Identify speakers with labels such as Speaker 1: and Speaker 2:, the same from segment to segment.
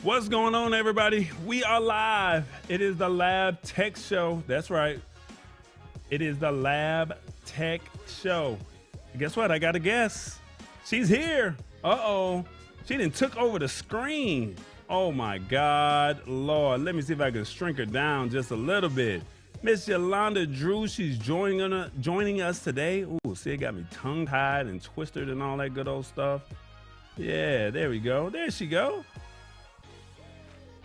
Speaker 1: What's going on, everybody? We are live. It is the Lab Tech Show. That's right. It is the Lab Tech Show. And guess what? I got a guest. She's here. Uh-oh. She done took over the screen. Oh, my God. Lord, let me see if I can shrink her down just a little bit. Miss Yolanda Drew, she's joining us today. Ooh, see, it got me tongue-tied and twisted and all that good old stuff. Yeah, there we go. There she go.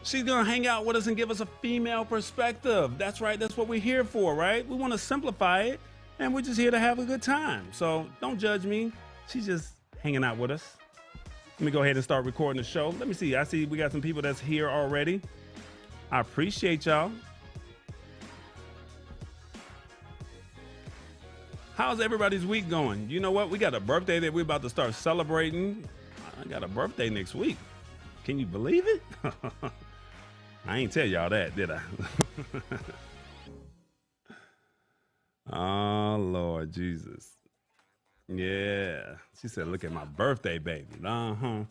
Speaker 1: She's going to hang out with us and give us a female perspective. That's right. That's what we're here for, right? We want to simplify it, and we're just here to have a good time. So don't judge me. She's just hanging out with us. Let me go ahead and start recording the show. Let me see. I see we got some people that's here already. I appreciate y'all. How's everybody's week going? You know what? We got a birthday that we're about to start celebrating. I got a birthday next week. Can you believe it? I ain't tell y'all that, did I? Oh, Lord Jesus. Yeah. She said, look at my birthday, baby. Uh-huh.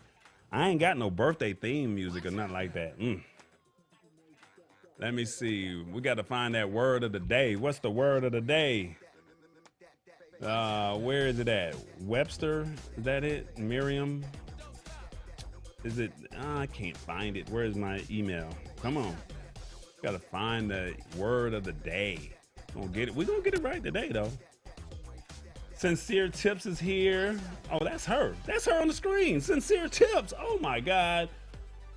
Speaker 1: I ain't got no birthday theme music or nothing like that. Let me see. We got to find that word of the day. What's the word of the day? Where is it at? Webster? Is that it? Miriam? Is it? I can't find it. Where's my email? Come on. Got to find the word of the day. We're going to get it right today, though. Sincere Tips is here. Oh, that's her. That's her on the screen. Sincere Tips. Oh, my God.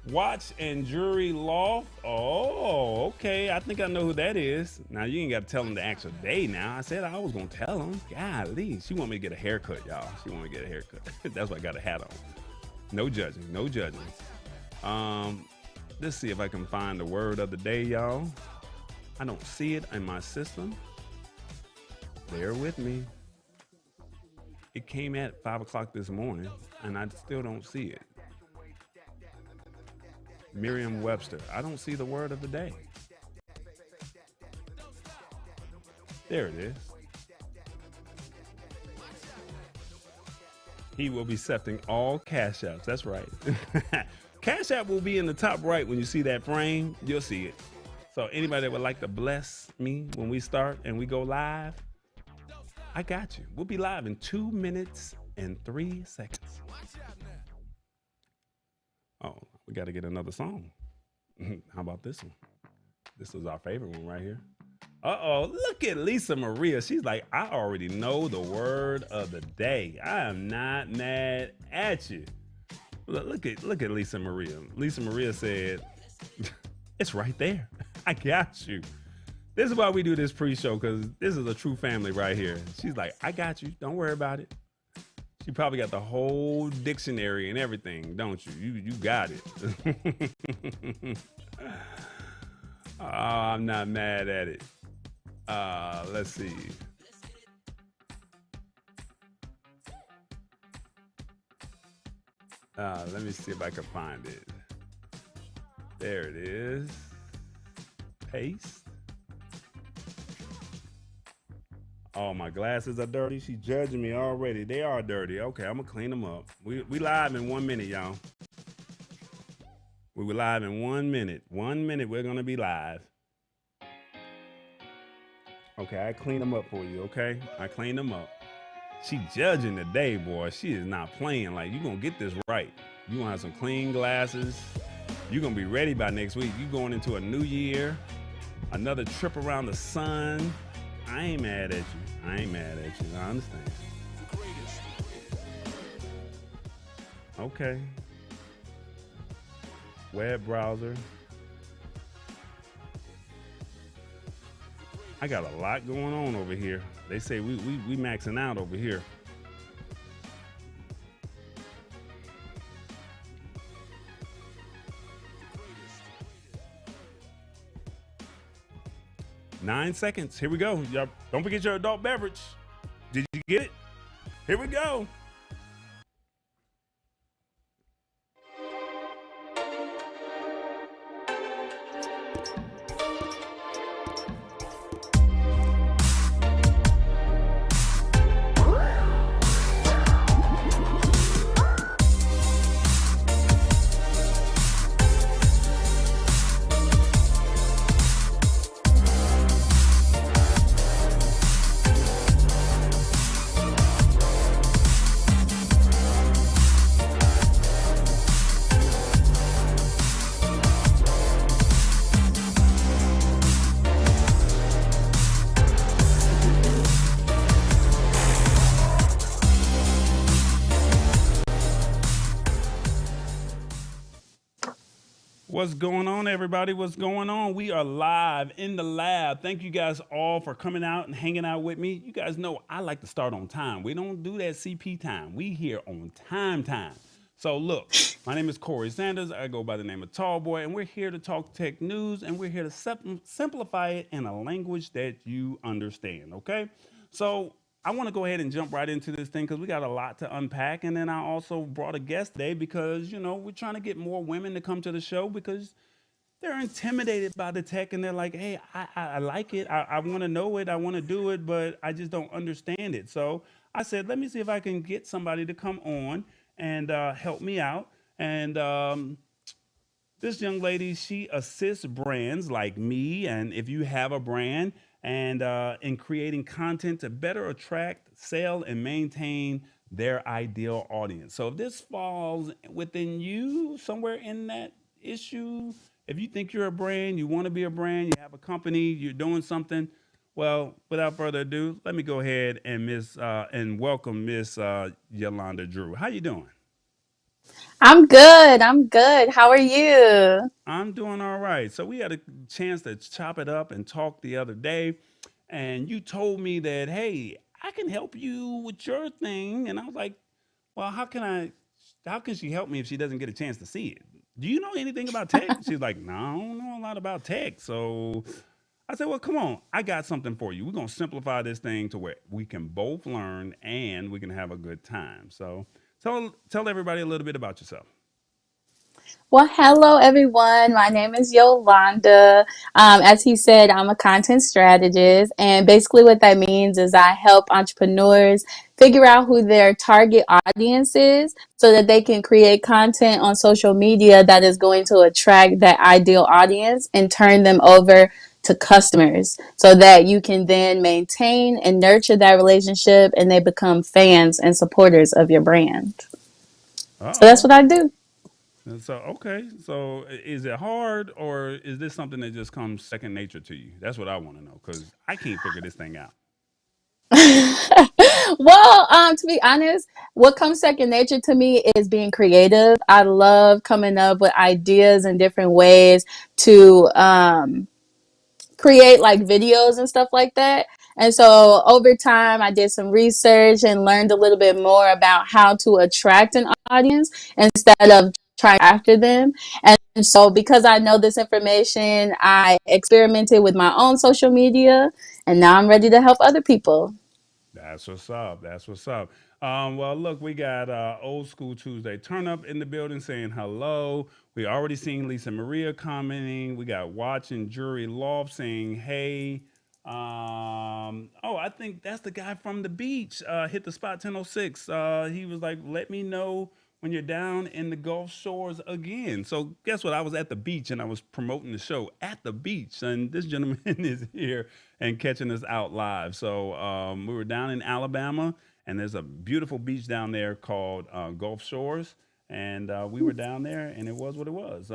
Speaker 1: Watch and Jury Loft. Oh, okay. I think I know who that is. Now, you ain't got to tell them the actual day now. I said I was going to tell them. Golly. She want me to get a haircut, y'all. She want me to get a haircut. That's why I got a hat on. No judging. No judging. Let's see if I can find the word of the day, y'all. I don't see it in my system. Bear with me. It came at 5 o'clock this morning, and I still don't see it. Merriam-Webster. I don't see the word of the day. There it is. He will be accepting all Cash Apps. That's right. Cash App will be in the top right when you see that frame. You'll see it. So anybody that would like to bless me when we start and we go live, I got you. We'll be live in 2 minutes and 3 seconds. Oh, we got to get another song. How about this one? This is our favorite one right here. Uh-oh, look at Lisa Maria. She's like, I already know the word of the day. I am not mad at you. Look at Lisa Maria. Lisa Maria said, it's right there. I got you. This is why we do this pre-show, because this is a true family right here. She's like, I got you. Don't worry about it. She probably got the whole dictionary and everything, don't you? You got it. Oh, I'm not mad at it. Let's see. Let me see if I can find it. There it is. Paste. Oh, my glasses are dirty. She's judging me already. They are dirty. Okay, I'm gonna clean them up. We live in 1 minute, y'all. We were live in 1 minute. 1 minute, we're gonna be live. Okay, I cleaned them up for you, okay? I cleaned them up. She judging today, boy. She is not playing. Like, you gonna get this right. You gonna have some clean glasses. You're gonna be ready by next week. You going into a new year, another trip around the sun. I ain't mad at you. I ain't mad at you. I understand. Okay. Web browser. I got a lot going on over here. They say we maxing out over here. Nine seconds. Here we go. Y'all, don't forget your adult beverage. Did you get it? Here we go. What's going on, everybody? What's going on? We are live in the lab. Thank you guys all for coming out and hanging out with me. You guys know I like to start on time. We don't do that CP time. We here on time. So look, my name is Corey Sanders. I go by the name of Tall Boy, and we're here to talk tech news, and we're here to simplify it in a language that you understand. Okay, so I want to go ahead and jump right into this thing because we got a lot to unpack. And then I also brought a guest today because, we're trying to get more women to come to the show because they're intimidated by the tech and they're like, hey, I like it. I want to know it. I want to do it, but I just don't understand it. So I said, let me see if I can get somebody to come on and help me out. And this young lady, she assists brands like me, and if you have a brand, and in creating content to better attract, sell, and maintain their ideal audience. So if this falls within you, somewhere in that issue, if you think you're a brand, you want to be a brand, you have a company, you're doing something, well, without further ado, let me go ahead and welcome Miss Yolanda Drew. How you doing?
Speaker 2: I'm good. I'm good. How are you?
Speaker 1: I'm doing all right. So we had a chance to chop it up and talk the other day, and you told me that, hey, I can help you with your thing, and I was like, well, how can she help me if she doesn't get a chance to see it? Do you know anything about tech? She's like, no, I don't know a lot about tech. So I said, well, come on, I got something for you. We're gonna simplify this thing to where we can both learn and we can have a good time. So tell everybody a little bit about yourself.
Speaker 2: Well, hello, everyone. My name is Yolanda. As he said, I'm a content strategist. And basically, what that means is I help entrepreneurs figure out who their target audience is so that they can create content on social media that is going to attract that ideal audience and turn them over to customers so that you can then maintain and nurture that relationship and they become fans and supporters of your brand. So that's
Speaker 1: Oh,
Speaker 2: what I do.
Speaker 1: and so, okay. So, is it hard or is this something that just comes second nature to you? That's what I want to know because I can't figure this thing out.
Speaker 2: Well, to be honest, what comes second nature to me is being creative. I love coming up with ideas and different ways to create like videos and stuff like that. And so over time, I did some research and learned a little bit more about how to attract an audience instead of trying after them. And so, because I know this information, I experimented with my own social media, and now I'm ready to help other people.
Speaker 1: That's what's up. That's what's up. Well, look, we got Old School Tuesday Turn Up in the building saying hello. We already seen Lisa Maria commenting. We got Watching Jury Loft saying hey. Oh, I think that's the guy from the beach. Hit the spot 1006. He was like, let me know when you're down in the Gulf Shores again. So guess what? I was at the beach and I was promoting the show at the beach, and this gentleman is here and catching us out live. So we were down in Alabama, and there's a beautiful beach down there called Gulf Shores. And we were down there, and it was what it was.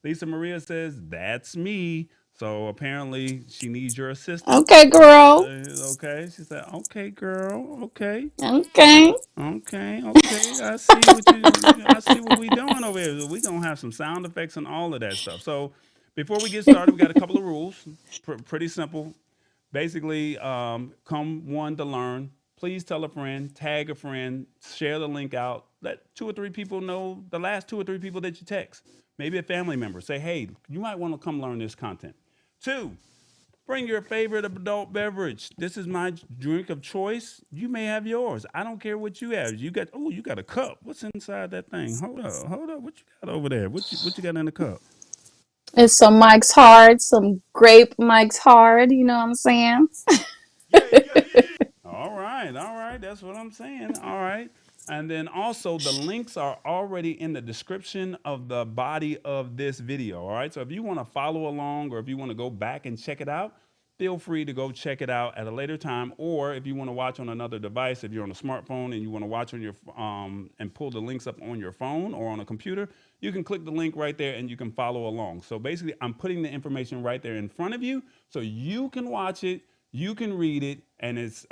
Speaker 1: Lisa Maria says, that's me. So apparently she needs your assistance.
Speaker 2: Okay, girl.
Speaker 1: Okay. She said, okay, girl. Okay.
Speaker 2: Okay.
Speaker 1: Okay. I see what we doing over here. We gonna have some sound effects and all of that stuff. So before we get started, we got a couple of rules. Pretty simple. Basically, come one to learn. Please tell a friend, tag a friend, share the link out. Let two or three people know the last two or three people that you text. Maybe a family member. Say, hey, you might want to come learn this content. Two, bring your favorite adult beverage. This is my drink of choice. You may have yours. I don't care what you have. You got a cup. What's inside that thing? Hold up. What you got over there? What you got in the cup?
Speaker 2: It's some Mike's Hard, some grape Mike's Hard. You know what I'm saying?
Speaker 1: All right. That's what I'm saying. All right. And then also the links are already in the description of the body of this video. All right. So if you want to follow along or if you want to go back and check it out, feel free to go check it out at a later time. Or if you want to watch on another device, if you're on a smartphone and you want to watch on your and pull the links up on your phone or on a computer, you can click the link right there and you can follow along. So basically, I'm putting the information right there in front of you so you can watch it, you can read it, and it's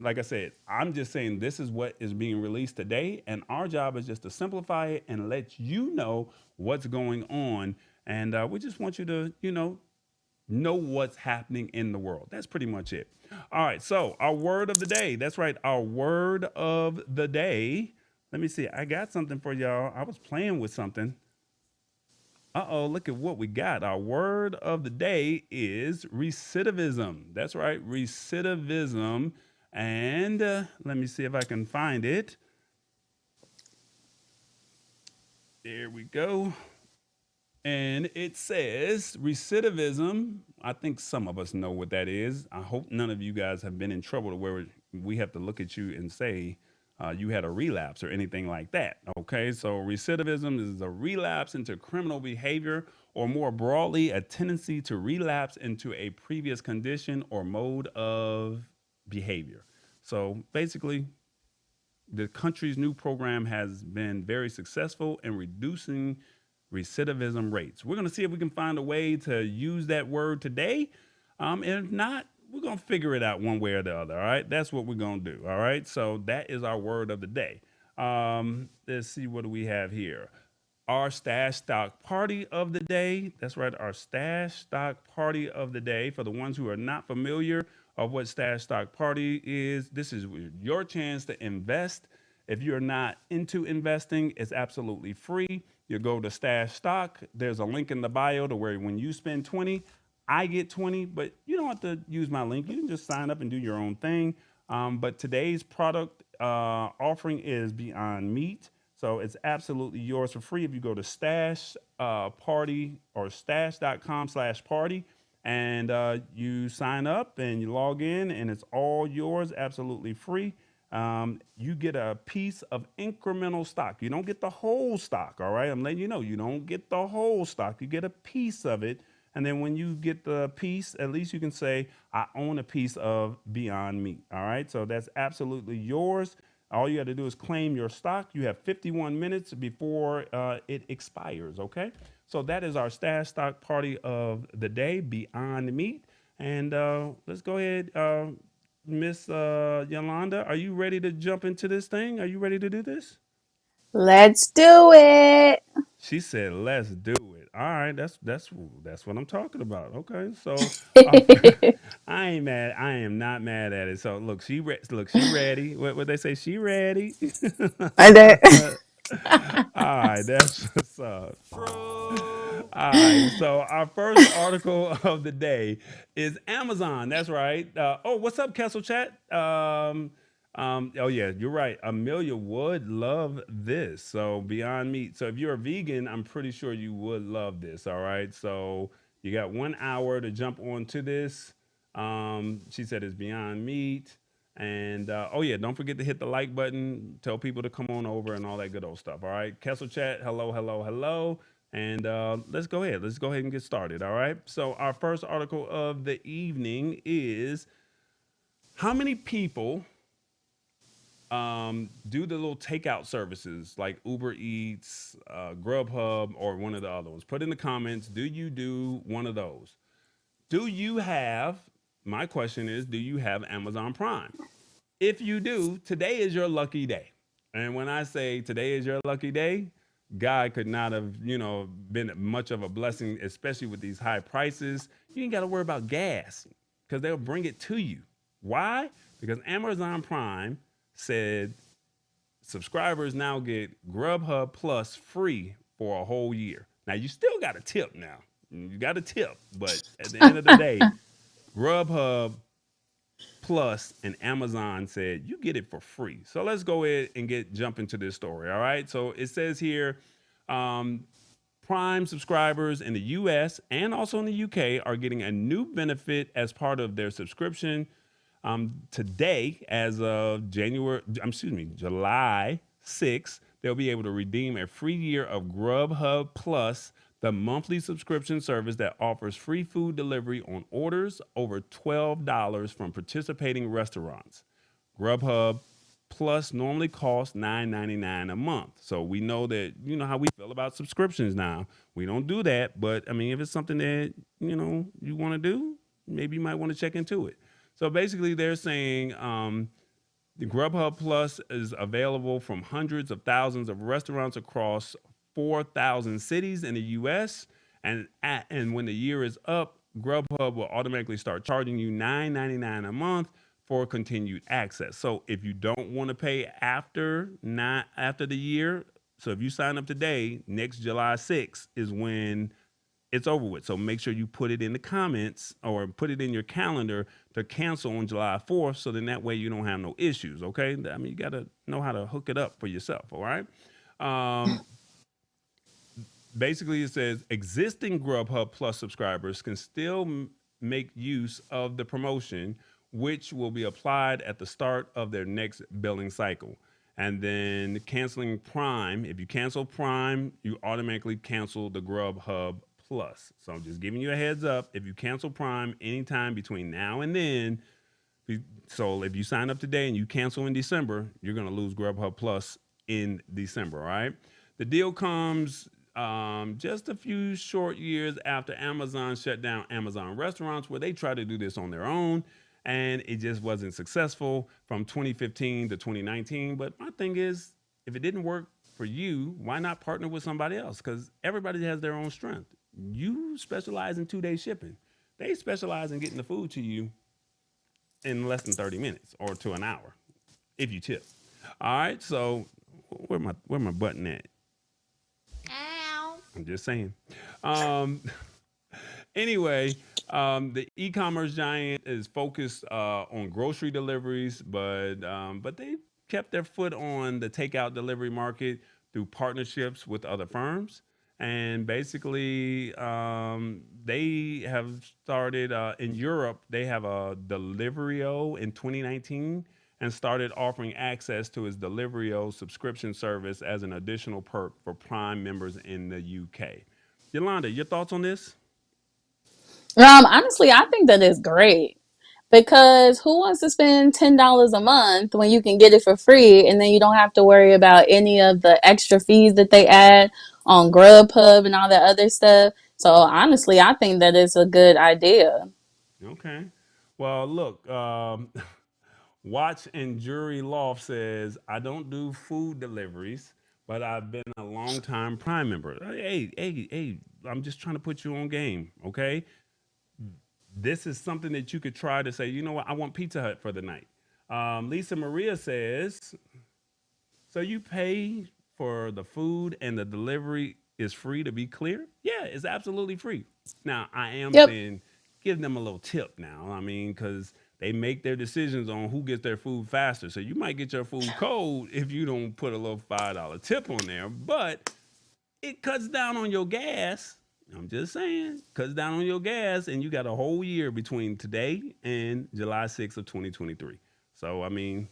Speaker 1: like I said, I'm just saying this is what is being released today, and our job is just to simplify it and let you know what's going on. And we just want you to, know what's happening in the world. That's pretty much it. All right, so our word of the day. That's right, our word of the day. Let me see. I got something for y'all. I was playing with something. Uh-oh, look at what we got. Our word of the day is recidivism. That's right, recidivism. And let me see if I can find it. There we go. And it says recidivism. I think some of us know what that is. I hope none of you guys have been in trouble to where we have to look at you and say you had a relapse or anything like that. Okay, so recidivism is a relapse into criminal behavior, or more broadly, a tendency to relapse into a previous condition or mode of behavior. So basically, the country's new program has been very successful in reducing recidivism rates. We're going to see if we can find a way to use that word today. And if not, we're going to figure it out one way or the other. All right. That's what we're going to do. All right. So that is our word of the day. Let's see, what do we have here? Our stash stock party of the day. That's right, our stash stock party of the day. For the ones who are not familiar of what stash stock party is, this is your chance to invest. If you're not into investing, it's absolutely free. You go to stash stock. There's a link in the bio to where when you spend 20, I get 20, but you don't have to use my link. You can just sign up and do your own thing. But today's product offering is Beyond Meat. So it's absolutely yours for free if you go to stash party or stash.com/party, and you sign up and you log in, and it's all yours absolutely free. You get a piece of incremental stock. You don't get the whole stock, all right? I'm letting you know, you don't get the whole stock. You get a piece of it. And then when you get the piece, at least you can say, I own a piece of Beyond Meat, all right? So that's absolutely yours. All you have to do is claim your stock. You have 51 minutes before it expires, okay? So that is our stash stock party of the day, Beyond Meat. And let's go ahead, Miss Yolanda. Are you ready to jump into this thing? Are you ready to do this?
Speaker 2: Let's do it.
Speaker 1: She said, "Let's do it." All right, that's what I'm talking about. Okay, so our, I ain't mad. I am not mad at it. So look, look, she ready. What they say? She ready.
Speaker 2: I did.
Speaker 1: All right, that's what's up. All right, so our first article of the day is Amazon. That's right. Oh, what's up, Kessel Chat? Oh yeah, you're right. Amelia would love this. So Beyond Meat. So if you're a vegan, I'm pretty sure you would love this. All right. So you got 1 hour to jump onto this. She said it's Beyond Meat. And oh yeah, don't forget to hit the like button. Tell people to come on over and all that good old stuff. All right. Kessel Chat. Hello, hello, hello. And let's go ahead. Let's go ahead and get started. All right. So our first article of the evening is, how many people do the little takeout services like Uber Eats, Grubhub, or one of the other ones? Put in the comments, do you do one of those? Do you have, my question is, do you have Amazon Prime? If you do, today is your lucky day. And when I say today is your lucky day, God could not have, been much of a blessing, especially with these high prices. You ain't got to worry about gas because they'll bring it to you. Why? Because Amazon Prime said subscribers now get Grubhub Plus free for a whole year. Now you still got a tip now. You got a tip, but at the end of the day, Grubhub Plus and Amazon said you get it for free. So let's go ahead and jump into this story. All right. So it says here, um, Prime subscribers in the US and also in the UK are getting a new benefit as part of their subscription. Today, as of July 6th, they'll be able to redeem a free year of Grubhub Plus, the monthly subscription service that offers free food delivery on orders over $12 from participating restaurants. Grubhub Plus normally costs $9.99 a month. So we know that, you know how we feel about subscriptions now. We don't do that, but I mean, if it's something that, you want to do, maybe you might want to check into it. So basically, they're saying The Grubhub Plus is available from hundreds of thousands of restaurants across 4,000 cities in the US. And when the year is up, Grubhub will automatically start charging you $9.99 a month for continued access. So if you don't want to pay after the year, so if you sign up today, next July 6th is when it's over with. So make sure you put it in the comments or put it in your calendar to cancel on July 4th. So then that way you don't have no issues. Okay. I mean, you got to know how to hook it up for yourself. All right. Um, Basically, it says existing Grubhub Plus subscribers can still make use of the promotion, which will be applied at the start of their next billing cycle. And then canceling Prime, if you cancel Prime, you automatically cancel the Grubhub Plus. So I'm just giving you a heads up. If you cancel Prime anytime between now and then, so if you sign up today and you cancel in December, you're going to lose Grubhub Plus in December, all right? The deal comes just a few short years after Amazon shut down Amazon restaurants, where they tried to do this on their own and it just wasn't successful from 2015 to 2019. But my thing is, if it didn't work for you, why not partner with somebody else? Because everybody has their own strength. You specialize in 2 day shipping, they specialize in getting the food to you in less than 30 minutes or to an hour if you tip. All right, so where my button at? I'm just saying. Um, anyway, the e-commerce giant is focused on grocery deliveries, but they kept their foot on the takeout delivery market through partnerships with other firms. And basically, they have started in Europe. They have a Deliverio in 2019 and started offering access to its Deliverio subscription service as an additional perk for Prime members in the UK. Yolanda, your thoughts on this?
Speaker 2: Honestly, I think that is great because who wants to spend $10 a month when you can get it for free and then you don't have to worry about any of the extra fees that they add on Grubhub and all that other stuff. So honestly, I think that is a good idea.
Speaker 1: Okay. Well, look, Watch and Jury Loft says, I don't do food deliveries, but I've been a long time Prime member. Hey, I'm just trying to put you on game, okay? This is something that you could try to say, you know what, I want Pizza Hut for the night. Lisa Maria says, so you pay for the food and the delivery is free, to be clear? Yeah, it's absolutely free. Now, I am
Speaker 2: Yep.
Speaker 1: saying give them a little tip now. I mean, because they make their decisions on who gets their food faster. So you might get your food cold if you don't put a little $5 tip on there, but it cuts down on your gas. I'm just saying, cuts down on your gas, and you got a whole year between today and July 6th of 2023. So, I mean,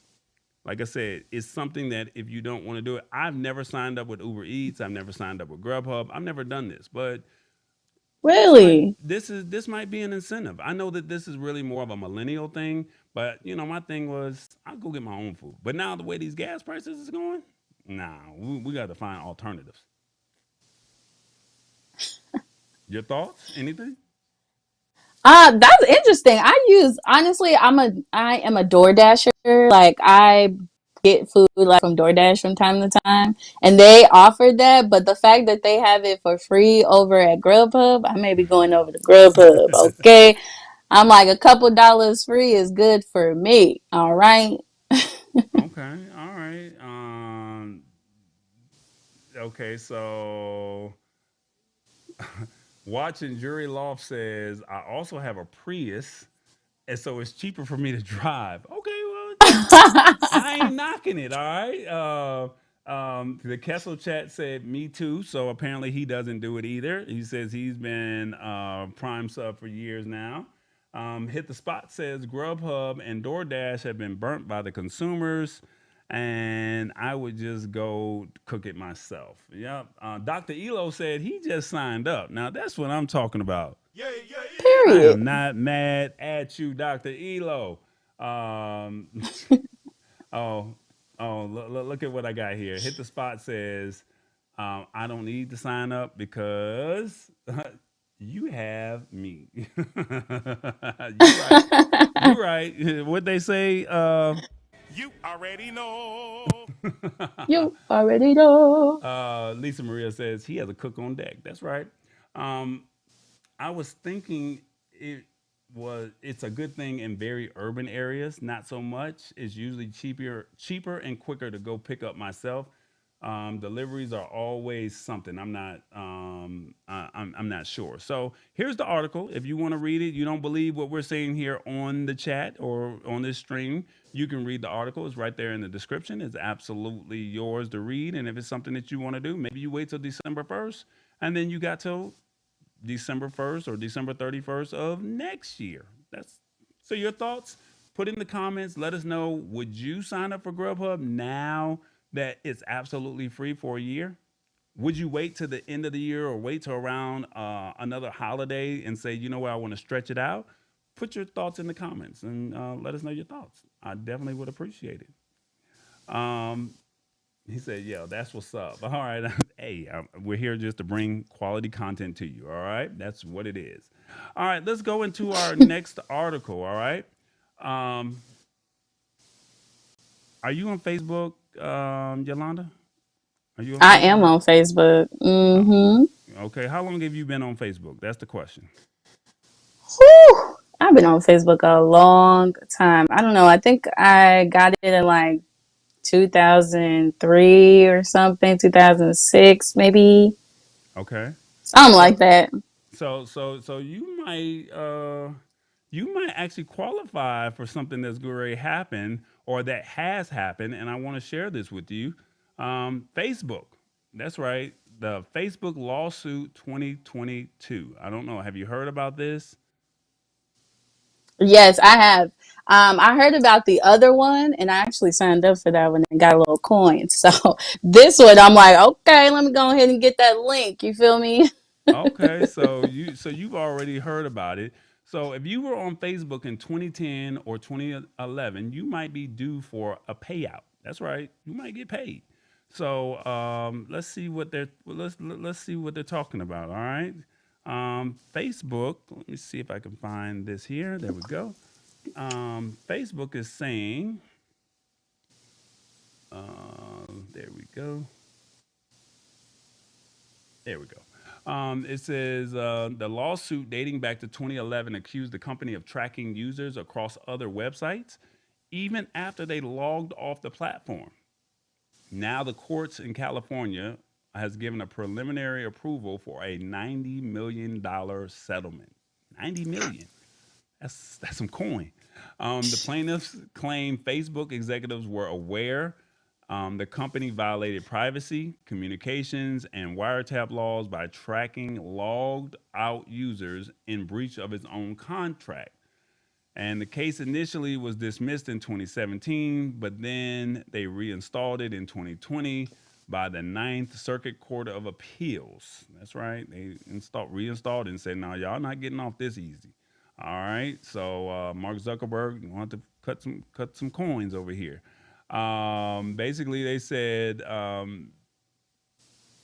Speaker 1: like I said, it's something that if you don't want to do it, I've never signed up with Uber Eats. I've never signed up with Grubhub. I've never done this, but
Speaker 2: Really?
Speaker 1: this might be an incentive. I know that this is really more of a millennial thing, but my thing was I'll go get my own food. But now the way these gas prices is going, nah, we got to find alternatives. Your thoughts? Anything?
Speaker 2: That's interesting. I am a Door Dasher. Like I get food like from DoorDash from time to time, and they offered that. But the fact that they have it for free over at Grubhub, I may be going over to Grubhub. Okay, I'm like a couple dollars free is good for me. All right.
Speaker 1: Okay, all right. Okay, so watching Jury Loft says I also have a Prius, and so it's cheaper for me to drive. Okay, well, I ain't knocking it. All right. The Kessel chat said me too, so apparently he doesn't do it either. He says he's been Prime sub for years now. Hit the Spot says Grubhub and DoorDash have been burnt by the consumers, and I would just go cook it myself. Yep. Dr. Elo said he just signed up. Now that's what I'm talking about. I
Speaker 2: Period.
Speaker 1: am not mad at you, Dr. Elo. Um, oh, look at what I got here. Hit the Spot says, I don't need to sign up because you have me. You right. You right. What they say?
Speaker 3: You already know.
Speaker 2: You already know.
Speaker 1: Lisa Maria says he has a cook on deck. That's right. Um, I was thinking it's a good thing in very urban areas. Not so much. It's usually cheaper and quicker to go pick up myself. Deliveries are always something. I'm not sure. So here's the article. If you want to read it, you don't believe what we're saying here on the chat or on this stream, you can read the article. It's right there in the description. It's absolutely yours to read. And if it's something that you want to do, maybe you wait till December 1st, and then you got till December 1st or December 31st of next year. That's so your thoughts. Put in the comments. Let us know. Would you sign up for Grubhub now that it's absolutely free for a year? Would you wait to the end of the year or wait till around another holiday and say, you know what, I want to stretch it out? Put your thoughts in the comments and let us know your thoughts. I definitely would appreciate it. Um, he said, "Yeah, that's what's up." All right, hey, we're here just to bring quality content to you. All right, that's what it is. All right, let's go into our next article. All right, um, are you on Facebook, Yolanda? Are you on
Speaker 2: I am
Speaker 1: Facebook?
Speaker 2: on Facebook.
Speaker 1: Uh,
Speaker 2: Mm-hmm.
Speaker 1: okay, how long have you been on Facebook? That's the question.
Speaker 2: Whew. I've been on Facebook a long time. I don't know. I think I got it in like 2003 or something, 2006 maybe.
Speaker 1: Okay,
Speaker 2: Something like
Speaker 1: so
Speaker 2: that.
Speaker 1: so you might actually qualify for something that's going to happen or that has happened, and I want to share this with you. Facebook, that's right, the Facebook lawsuit 2022. I don't know. Have you heard about this?
Speaker 2: Yes, I have. I heard about the other one and I actually signed up for that one and got a little coin. So this one, I'm like, okay, let me go ahead and get that link. You feel me?
Speaker 1: Okay, so you've already heard about it. So if you were on Facebook in 2010 or 2011, you might be due for a payout. That's right, you might get paid. So let's see what they're talking about. All right, Facebook. Let me see if I can find this here. There we go. Facebook is saying, there we go. There we go. It says the lawsuit dating back to 2011 accused the company of tracking users across other websites, even after they logged off the platform. Now the courts in California has given a preliminary approval for a $90 million settlement. 90 million. That's some coin. The plaintiffs claim Facebook executives were aware the company violated privacy, communications, and wiretap laws by tracking logged out users in breach of its own contract. And the case initially was dismissed in 2017, but then they reinstalled it in 2020 by the Ninth Circuit Court of Appeals. That's right. They reinstalled it and said, "No, y'all not getting off this easy." All right. So Mark Zuckerberg, you want to cut some coins over here. Basically, they said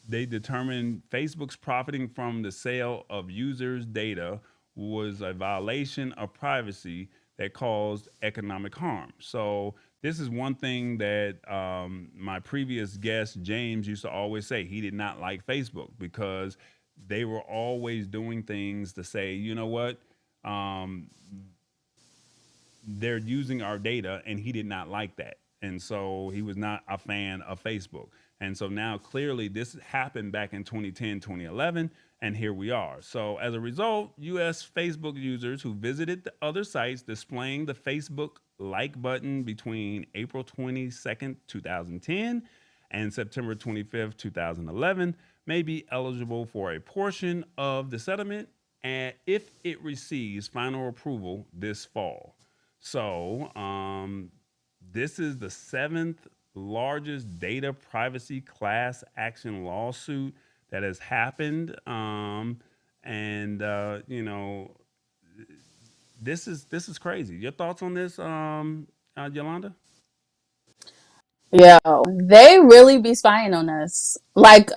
Speaker 1: they determined Facebook's profiting from the sale of users' data was a violation of privacy that caused economic harm. So this is one thing that my previous guest James used to always say. He did not like Facebook because they were always doing things to say, you know what, um, they're using our data, and he did not like that. And so he was not a fan of Facebook. And so now clearly this happened back in 2010, 2011, and here we are. So as a result, US Facebook users who visited the other sites displaying the Facebook like button between April 22nd, 2010 and September 25th, 2011 may be eligible for a portion of the settlement and if it receives final approval this fall. So, this is the seventh largest data privacy class action lawsuit that has happened. And this is crazy. Your thoughts on this, Yolanda?
Speaker 2: Yeah, they really be spying on us. Like,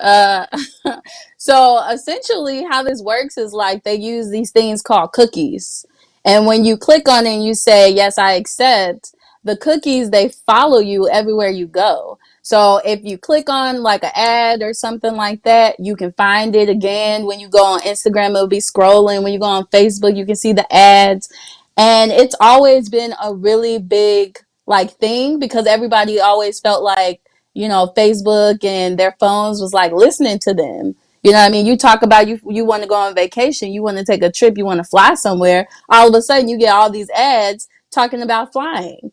Speaker 2: so essentially, how this works is like they use these things called cookies. And when you click on it and you say, yes, I accept, the cookies, they follow you everywhere you go. So if you click on like an ad or something like that, you can find it again. When you go on Instagram, it'll be scrolling. When you go on Facebook, you can see the ads. And it's always been a really big like thing because everybody always felt like, Facebook and their phones was like listening to them. You know what I mean? You talk about you want to go on vacation, you want to take a trip, you want to fly somewhere. All of a sudden you get all these ads talking about flying.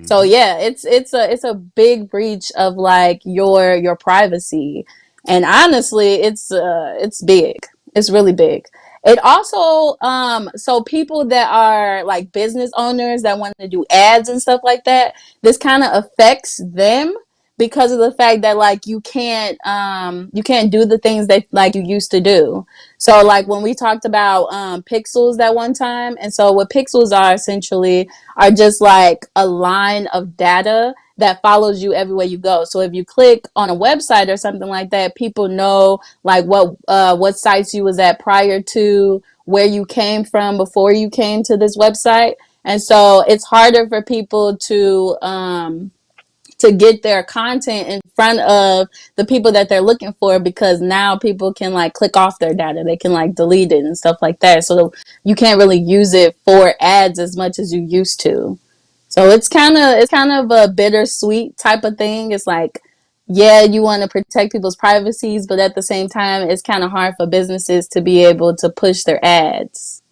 Speaker 2: So
Speaker 1: Mm-hmm.
Speaker 2: yeah, it's a big breach of like your privacy. And honestly, it's big. It's really big. It also so people that are like business owners that want to do ads and stuff like that, this kind of affects them because of the fact that like you can't do the things that like you used to do. So like when we talked about pixels that one time, and so what pixels are essentially are just like a line of data that follows you everywhere you go. So if you click on a website or something like that, people know like what sites you was at prior to, where you came from before you came to this website. And so it's harder for people to get their content in front of the people that they're looking for, because now people can like click off their data, they can like delete it and stuff like that, so you can't really use it for ads as much as you used to. So it's kind of a bittersweet type of thing. It's like, yeah, you want to protect people's privacies, but at the same time it's kind of hard for businesses to be able to push their ads.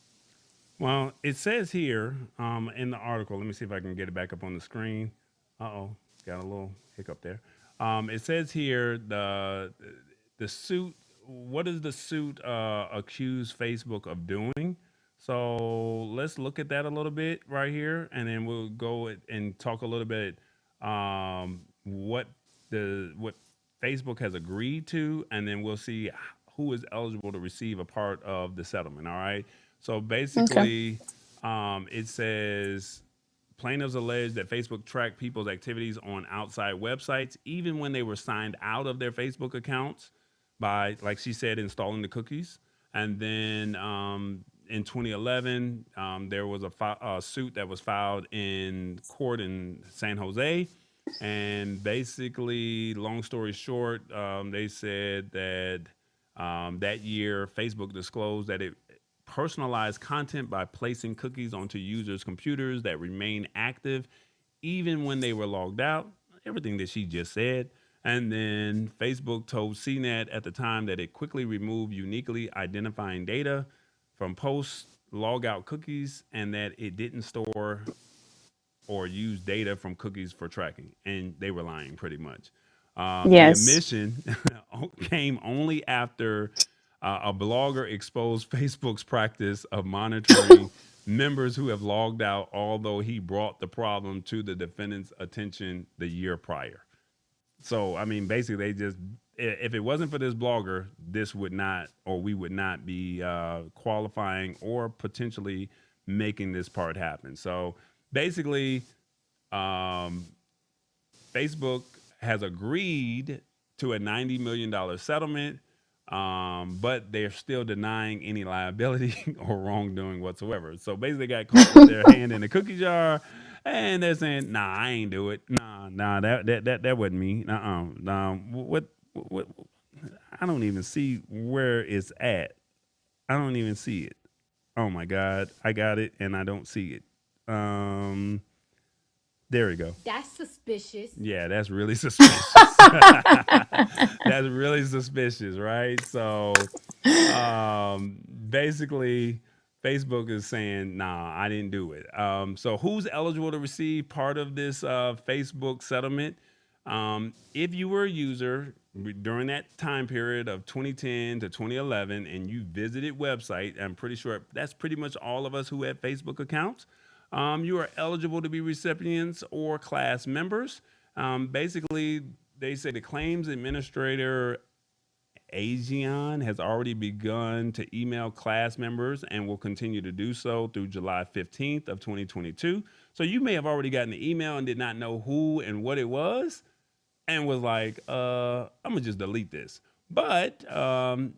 Speaker 1: Well, it says here in the article, let me see if I can get it back up on the screen. Uh-oh, got a little hiccup there. It says here the suit, what does the suit accuse Facebook of doing? So let's look at that a little bit right here, and then we'll go and talk a little bit what what Facebook has agreed to, and then we'll see who is eligible to receive a part of the settlement. All right. So
Speaker 2: Okay.
Speaker 1: basically, it says plaintiffs allege that Facebook tracked people's activities on outside websites, even when they were signed out of their Facebook accounts by, like she said, installing the cookies. And then in 2011, there was a suit that was filed in court in San Jose. And basically, long story short, they said that that year, Facebook disclosed that it personalized content by placing cookies onto users' computers that remain active even when they were logged out. Everything that she just said. And then Facebook told CNET at the time that it quickly removed uniquely identifying data from post logout cookies and that it didn't store or use data from cookies for tracking. And they were lying pretty much. The
Speaker 2: Yes.
Speaker 1: admission came only after a blogger exposed Facebook's practice of monitoring members who have logged out, although he brought the problem to the defendant's attention the year prior. So, I mean, basically, they just, if it wasn't for this blogger, this would not, or we would not be qualifying or potentially making this part happen. So, basically, um, Facebook has agreed to a $90 million settlement, but they're still denying any liability or wrongdoing whatsoever. So basically, they got caught with their hand in the cookie jar, and they're saying, "Nah, I ain't do it. Nah, that wasn't me. Nah, what? I don't even see where it's at. I don't even see it. Oh my God, I got it, and I don't see it. There we go.
Speaker 4: That's suspicious.
Speaker 1: Yeah, that's really suspicious. That's really suspicious, right? So, basically, Facebook is saying, "Nah, I didn't do it." So, who's eligible to receive part of this Facebook settlement? If you were a user during that time period of 2010 to 2011 and you visited website, I'm pretty sure that's pretty much all of us who had Facebook accounts. You are eligible to be recipients or class members. Basically, they say the claims administrator Aegon has already begun to email class members and will continue to do so through July 15th of 2022. So you may have already gotten the email and did not know who and what it was and was like, I'm gonna just delete this. But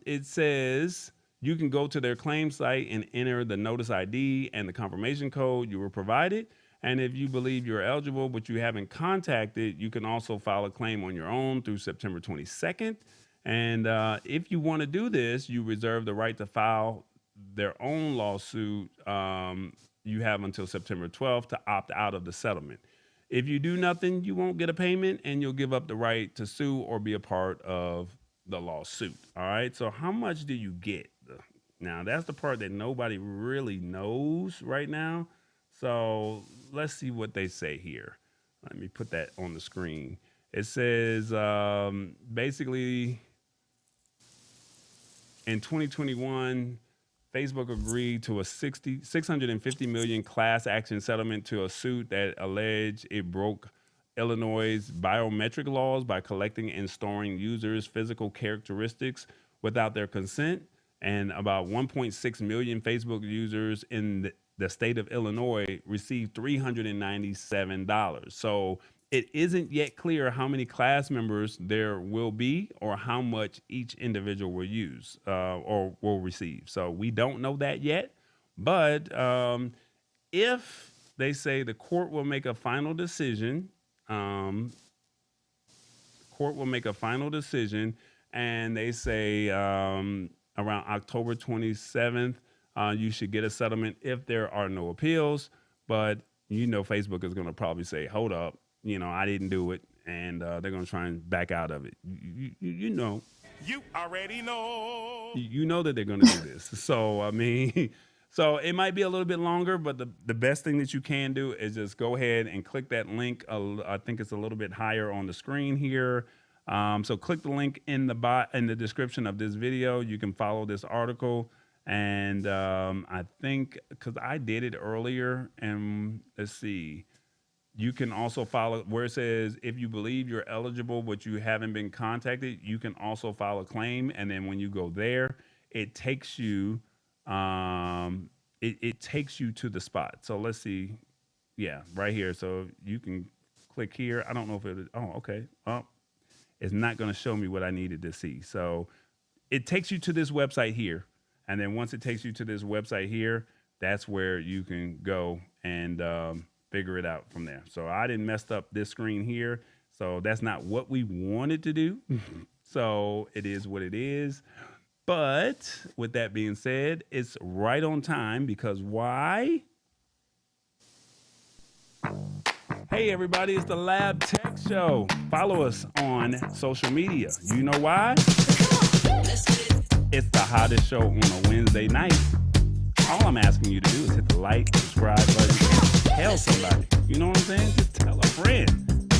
Speaker 1: it says you can go to their claim site and enter the notice ID and the confirmation code you were provided. And if you believe you're eligible but you haven't contacted, you can also file a claim on your own through September 22nd. And if you want to do this, you reserve the right to file their own lawsuit. You have until September 12th to opt out of the settlement. If you do nothing, you won't get a payment and you'll give up the right to sue or be a part of the lawsuit. All right. So, how much do you get? Now, that's the part that nobody really knows right now. So, let's see what they say here. Let me put that on the screen. It says basically in 2021, Facebook agreed to a 650 million class action settlement to a suit that alleged it broke Illinois' biometric laws by collecting and storing users' physical characteristics without their consent. And about 1.6 million Facebook users in the state of Illinois received $397. So it isn't yet clear how many class members there will be or how much each individual will use or will receive. So we don't know that yet. But if they say the court will make a final decision, and they say around October 27th, you should get a settlement if there are no appeals. But Facebook is going to probably say, hold up, I didn't do it. And they're going to try and back out of it. You know.
Speaker 3: You already know.
Speaker 1: You know that they're going to do this. So, I mean, so it might be a little bit longer, but the best thing that you can do is just go ahead and click that link. I think it's a little bit higher on the screen here. So click the link in the description of this video. You can follow this article. And I think because I did it earlier, and let's see. You can also follow where it says if you believe you're eligible but you haven't been contacted, you can also file a claim. And then when you go there, it takes you it takes you to the spot. So let's see. Yeah, right here. So you can click here. I don't know if it is. Oh, okay. Oh, it's not going to show me what I needed to see. So it takes you to this website here. And then once it takes you to this website here, that's where you can go and figure it out from there. So I didn't mess up this screen here. So that's not what we wanted to do. So it is what it is. But with that being said, it's right on time because why? Hey everybody, it's the Lab Tech Show. Follow us on social media. You know why? It's the hottest show on a Wednesday night. All I'm asking you to do is hit the like, subscribe button, and tell somebody. You know what I'm saying? Just tell a friend.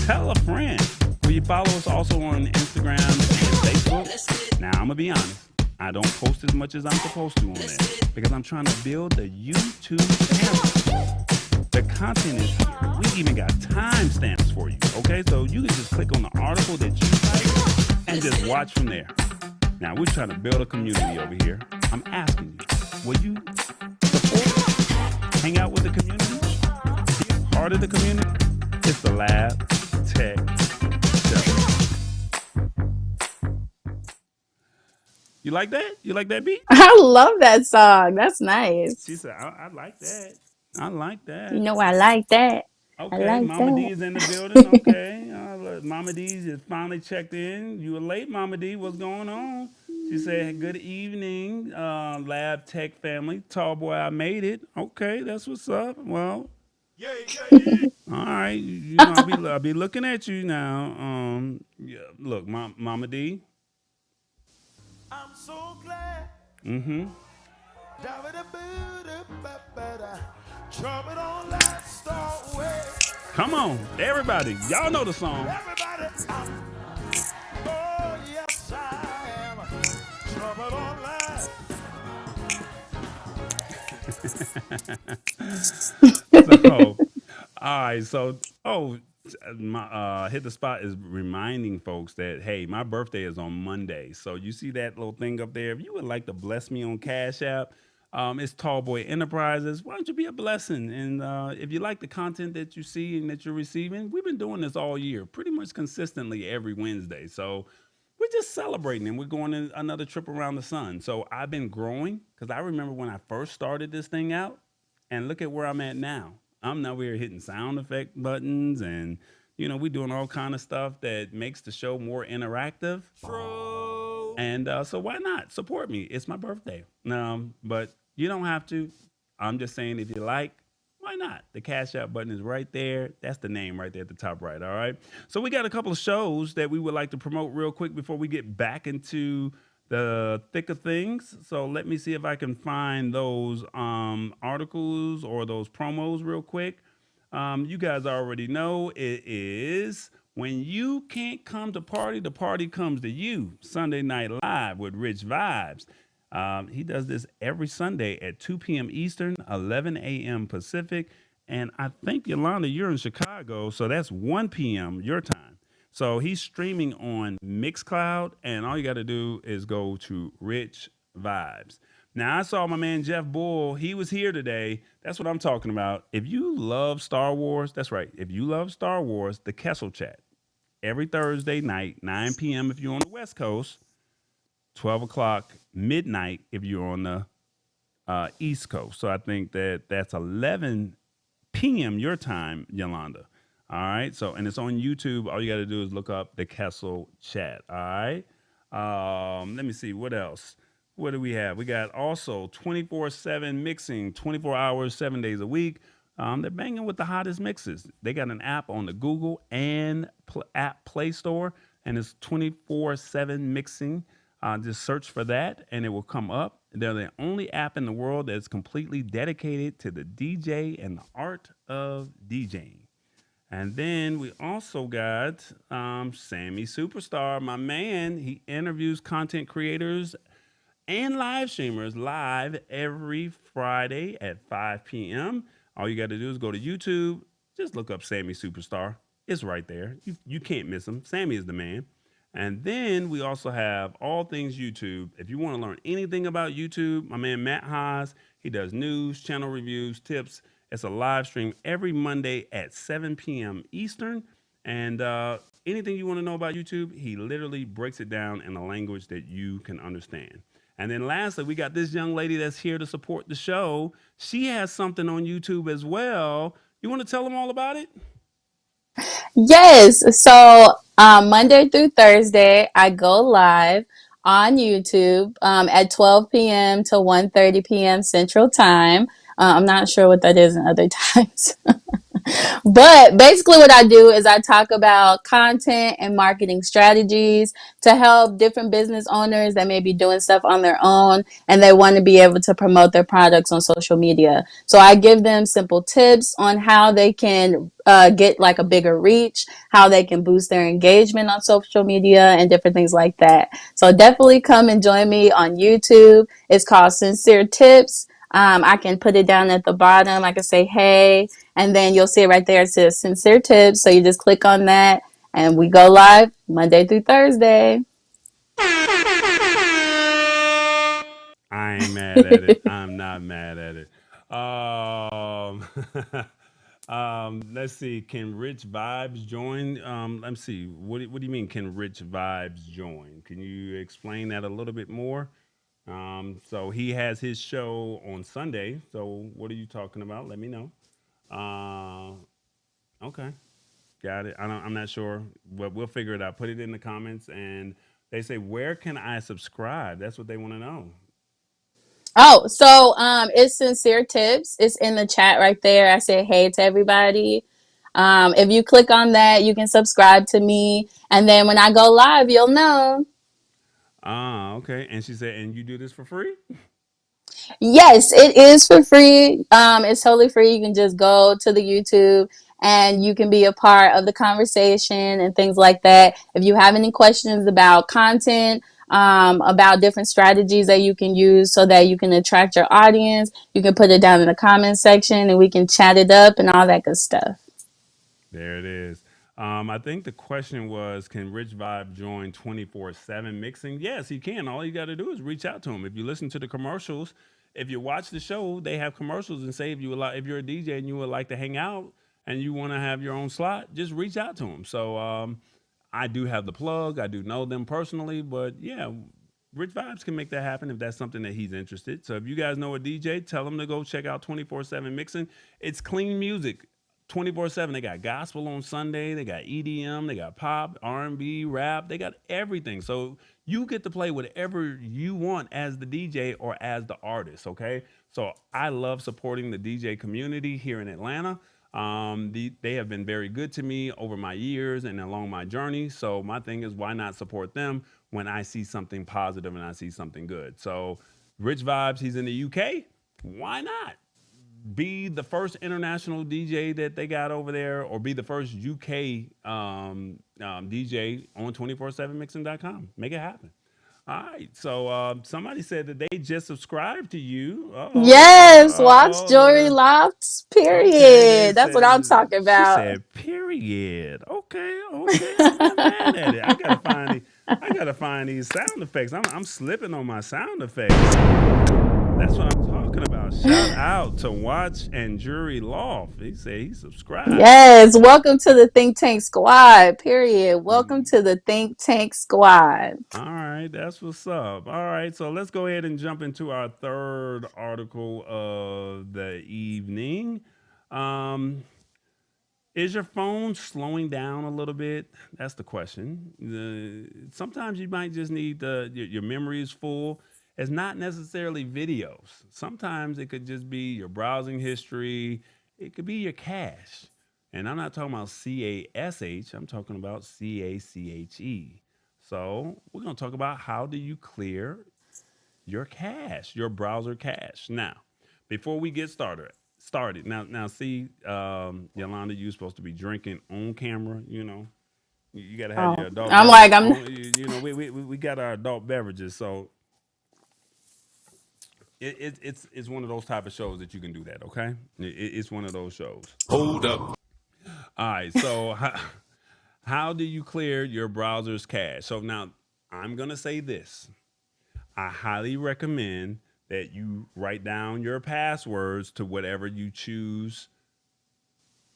Speaker 1: Tell a friend. Will you follow us also on Instagram and Facebook? Now, I'm going to be honest. I don't post as much as I'm supposed to on there because I'm trying to build the YouTube channel. The content is here. We even got timestamps for you. Okay, so you can just click on the article that you like and just watch from there. Now, we're trying to build a community over here. I'm asking you, will you support, hang out with the community, be a part of the community? It's the Lab Tech Show. You like that? You like that beat?
Speaker 2: I love that song. That's nice.
Speaker 1: She said, I like that. I like that.
Speaker 2: You know, I like that.
Speaker 1: Okay,
Speaker 2: I like
Speaker 1: Mama D
Speaker 2: that.
Speaker 1: is in the building. Okay, Mama D just finally checked in. You were late, Mama D. What's going on? She said, "Good evening, Lab Tech family. Tall Boy, I made it. Okay, that's what's up. Well,
Speaker 3: Yeah, yeah, yeah.
Speaker 1: all right. You know, I'll be looking at you now. Yeah, look, Mama D.
Speaker 3: I'm so glad.
Speaker 1: Mm-hmm.
Speaker 3: Trouble don't last always.
Speaker 1: Come on, everybody. Y'all know the song.
Speaker 3: Everybody, oh yes I am. Trouble don't last.
Speaker 1: So, all right. So, hit the spot is reminding folks that hey, my birthday is on Monday. So you see that little thing up there. If you would like to bless me on Cash App, it's Tall Boy Enterprises. Why don't you be a blessing? And if you like the content that you see and that you're receiving, we've been doing this all year, pretty much consistently every Wednesday. So we're just celebrating and we're going on another trip around the sun. So I've been growing because I remember when I first started this thing out, and look at where I'm at now. I'm now we're hitting sound effect buttons, and we doing all kind of stuff that makes the show more interactive.
Speaker 3: True.
Speaker 1: And so why not support me? It's my birthday. But you don't have to. I'm just saying if you like, why not? The Cash App button is right there. That's the name right there at the top right. All right. So we got a couple of shows that we would like to promote real quick before we get back into the thick of things. So let me see if I can find those articles or those promos real quick. You guys already know it is when you can't come to party, the party comes to you. Sunday Night Live with Rich Vibes. He does this every Sunday at 2 p.m. Eastern, 11 a.m. Pacific. And I think, Yolanda, you're in Chicago, so that's 1 p.m. your time. So he's streaming on Mixcloud, and all you got to do is go to Rich Vibes. Now, I saw my man Jeff Bull. He was here today. That's what I'm talking about. If you love Star Wars, that's right. If you love Star Wars, the Kessel Chat every Thursday night, 9 p.m. if you're on the West Coast, 12 o'clock midnight if you're on the East Coast. So I think that's 11 p.m. your time, Yolanda. All right. So, and it's on YouTube. All you got to do is look up the Kessel Chat. All right. Let me see what else. What do we have? We got also 24/7 mixing, 24 hours, 7 days a week. They're banging with the hottest mixes. They got an app on the Google and app Play Store, and it's 24/7 mixing. Just search for that, and it will come up. They're the only app in the world that's completely dedicated to the DJ and the art of DJing. And then we also got Sammy Superstar, my man. He interviews content creators and live streamers live every Friday at 5 p.m. All you got to do is go to YouTube, just look up Sammy Superstar. It's right there. You can't miss him. Sammy is the man. And then we also have all things YouTube. If you want to learn anything about YouTube, my man Matt Haas, he does news, channel reviews, tips. It's a live stream every Monday at 7 p.m. Eastern. And anything you want to know about YouTube, he literally breaks it down in a language that you can understand. And then lastly, we got this young lady that's here to support the show. She has something on YouTube as well. You want to tell them all about it?
Speaker 2: Yes. So Monday through Thursday, I go live on YouTube at 12 p.m. to 1:30 p.m. Central Time. I'm not sure what that is in other times. But basically, what I do is I talk about content and marketing strategies to help different business owners that may be doing stuff on their own and they want to be able to promote their products on social media. So I give them simple tips on how they can get like a bigger reach, how they can boost their engagement on social media, and different things like that. So definitely come and join me on YouTube. It's called Sincere Tips. I can put it down at the bottom. I can say, hey, and then you'll see it right there. It says Sincere Tips. So you just click on that and we go live Monday through Thursday.
Speaker 1: I ain't mad at it. I'm not mad at it. Let's see. Can Rich Vibes join? Let's see. What do you mean? Can Rich Vibes join? Can you explain that a little bit more? So he has his show on Sunday. So what are you talking about? Let me know. Uh, okay, got it. I'm not sure, but we'll figure it out. Put it in the comments, and they say where can I subscribe? That's what they want to know.
Speaker 2: Oh, so it's Sincere Tips. It's in the chat right there. I said hey to everybody. If you click on that, you can subscribe to me. And then when I go live, you'll know.
Speaker 1: Okay. And she said, and you do this for free?
Speaker 2: Yes, it is for free. It's totally free. You can just go to the YouTube and you can be a part of the conversation and things like that. If you have any questions about content, about different strategies that you can use so that you can attract your audience, you can put it down in the comment section and we can chat it up and all that good stuff.
Speaker 1: There it is. I think the question was, can Rich Vibe join 24/7 mixing? Yes, he can. All you got to do is reach out to him. If you listen to the commercials, if you watch the show, they have commercials and say if you would like, if you're a DJ and you would like to hang out and you want to have your own slot, just reach out to him. So I do have the plug. I do know them personally, but yeah, Rich Vibes can make that happen if that's something that he's interested. So if you guys know a DJ, tell him to go check out 24/7 Mixing. It's clean music. 24/7. They got gospel on Sunday, they got EDM, they got pop, R&B, rap, they got everything. So you get to play whatever you want as the DJ or as the artist, okay? So I love supporting the DJ community here in Atlanta. They have been very good to me over my years and along my journey. So my thing is, why not support them when I see something positive and I see something good? So Rich Vibes, he's in the UK. Why not be the first international DJ that they got over there, or be the first UK DJ on 247mixing.com? Make it happen. All right. So somebody said that they just subscribed to you.
Speaker 2: Yes, watch Jory
Speaker 1: Uh,
Speaker 2: Lofts,
Speaker 1: okay. They
Speaker 2: period. That's what I'm
Speaker 1: said,
Speaker 2: talking
Speaker 1: she
Speaker 2: about.
Speaker 1: said, period. Okay. Okay. I'm not mad at it. I gotta find these sound effects. I'm slipping on my sound effects. That's what I'm talking about. Shout out to Watch and Jury Loft. He said he subscribed.
Speaker 2: Yes, welcome to the Think Tank Squad, period. Welcome to the Think Tank Squad.
Speaker 1: All right, that's what's up. All right, so let's go ahead and jump into our third article of the evening. Um, is your phone slowing down a little bit? That's the question. Sometimes you might just need your memory is full. It's not necessarily videos. Sometimes it could just be your browsing history. It could be your cache. And I'm not talking about CASH. I'm talking about CACHE. So we're gonna talk about how do you clear your cache, your browser cache. Now, before we get started. Now, see, Yolanda, you're supposed to be drinking on camera. You got to have your
Speaker 2: Oh,
Speaker 1: adult
Speaker 2: I'm
Speaker 1: beverage.
Speaker 2: like, I'm
Speaker 1: We got our adult beverages, so it's one of those type of shows that you can do that. Okay, it's one of those shows.
Speaker 3: Hold up.
Speaker 1: All right, so how do you clear your browser's cache? So now I'm gonna say this. I highly recommend that you write down your passwords to whatever you choose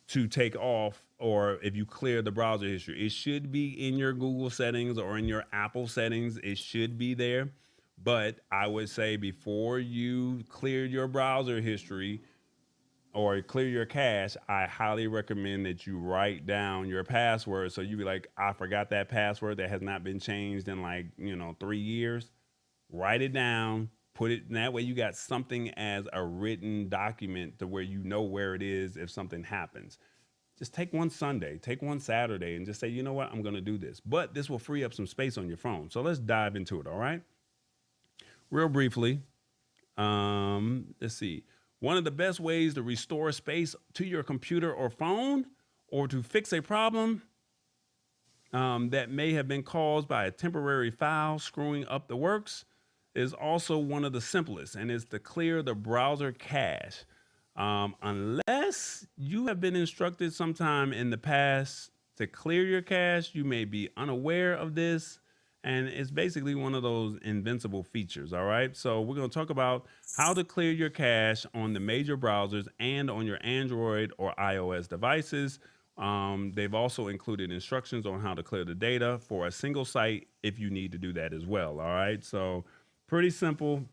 Speaker 1: to take off, or if you clear the browser history. It should be in your Google settings or in your Apple settings. It should be there. But I would say before you clear your browser history or clear your cache, I highly recommend that you write down your password. So you be like, I forgot that password that has not been changed in like, 3 years. Write it down, put it, and that way you got something as a written document to where you know where it is if something happens. Just take one Sunday, take one Saturday, and just say, you know what, I'm going to do this. But this will free up some space on your phone. So let's dive into it, all right? Real briefly, let's see. One of the best ways to restore space to your computer or phone, or to fix a problem that may have been caused by a temporary file screwing up the works, is also one of the simplest, and is to clear the browser cache. Unless you have been instructed sometime in the past to clear your cache, you may be unaware of this. And it's basically one of those invincible features. All right. So we're going to talk about how to clear your cache on the major browsers and on your Android or iOS devices. They've also included instructions on how to clear the data for a single site if you need to do that as well. All right. So pretty simple.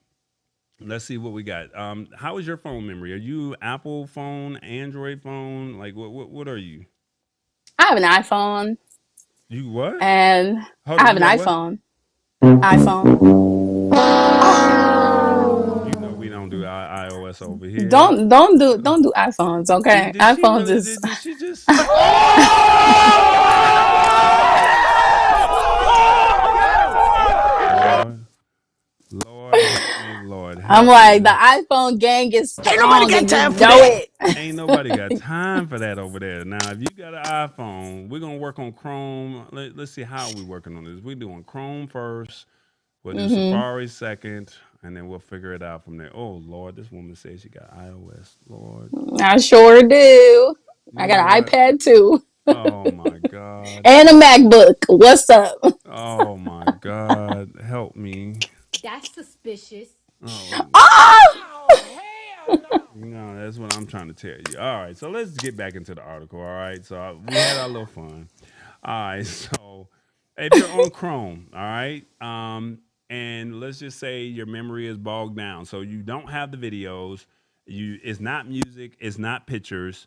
Speaker 1: Let's see what we got. How is your phone memory? Are you Apple phone, Android phone? Like what are you?
Speaker 2: I have an iPhone
Speaker 1: You what?
Speaker 2: and
Speaker 1: Hold
Speaker 2: I
Speaker 1: on,
Speaker 2: have
Speaker 1: you
Speaker 2: an
Speaker 1: got what?
Speaker 2: iPhone. iPhone.
Speaker 1: You know we don't do iOS over here.
Speaker 2: Don't do iPhones, okay?
Speaker 1: Did she
Speaker 2: iPhones
Speaker 1: really?
Speaker 2: is
Speaker 1: Did she just? Lord, Lord help me, Lord
Speaker 2: I'm
Speaker 1: help
Speaker 2: like the
Speaker 1: me.
Speaker 2: iPhone gang is
Speaker 3: Ain't nobody
Speaker 2: strong
Speaker 3: got
Speaker 2: and you
Speaker 3: time for
Speaker 2: know
Speaker 3: that.
Speaker 2: it.
Speaker 1: Ain't nobody got time for that over there. Now, if you got an iPhone, we're gonna work on Chrome. Let's see how we working on this. We're doing Chrome first. We'll do
Speaker 2: Hmm.
Speaker 1: Safari second, and then we'll figure it out from there. Oh Lord, this woman says she got iOS. Lord,
Speaker 2: I sure do.
Speaker 1: you
Speaker 2: I
Speaker 1: know
Speaker 2: got an
Speaker 1: what?
Speaker 2: iPad too.
Speaker 1: Oh my God.
Speaker 2: And a MacBook. What's up?
Speaker 1: Oh my God. Help me.
Speaker 4: That's suspicious.
Speaker 1: Oh,
Speaker 2: Oh!
Speaker 1: that's what I'm trying to tell you. All right, so let's get back into the article. All right, so we had our little fun. All right, so if you're on Chrome, all right, and let's just say your memory is bogged down, so you don't have the videos. It's not music, it's not pictures.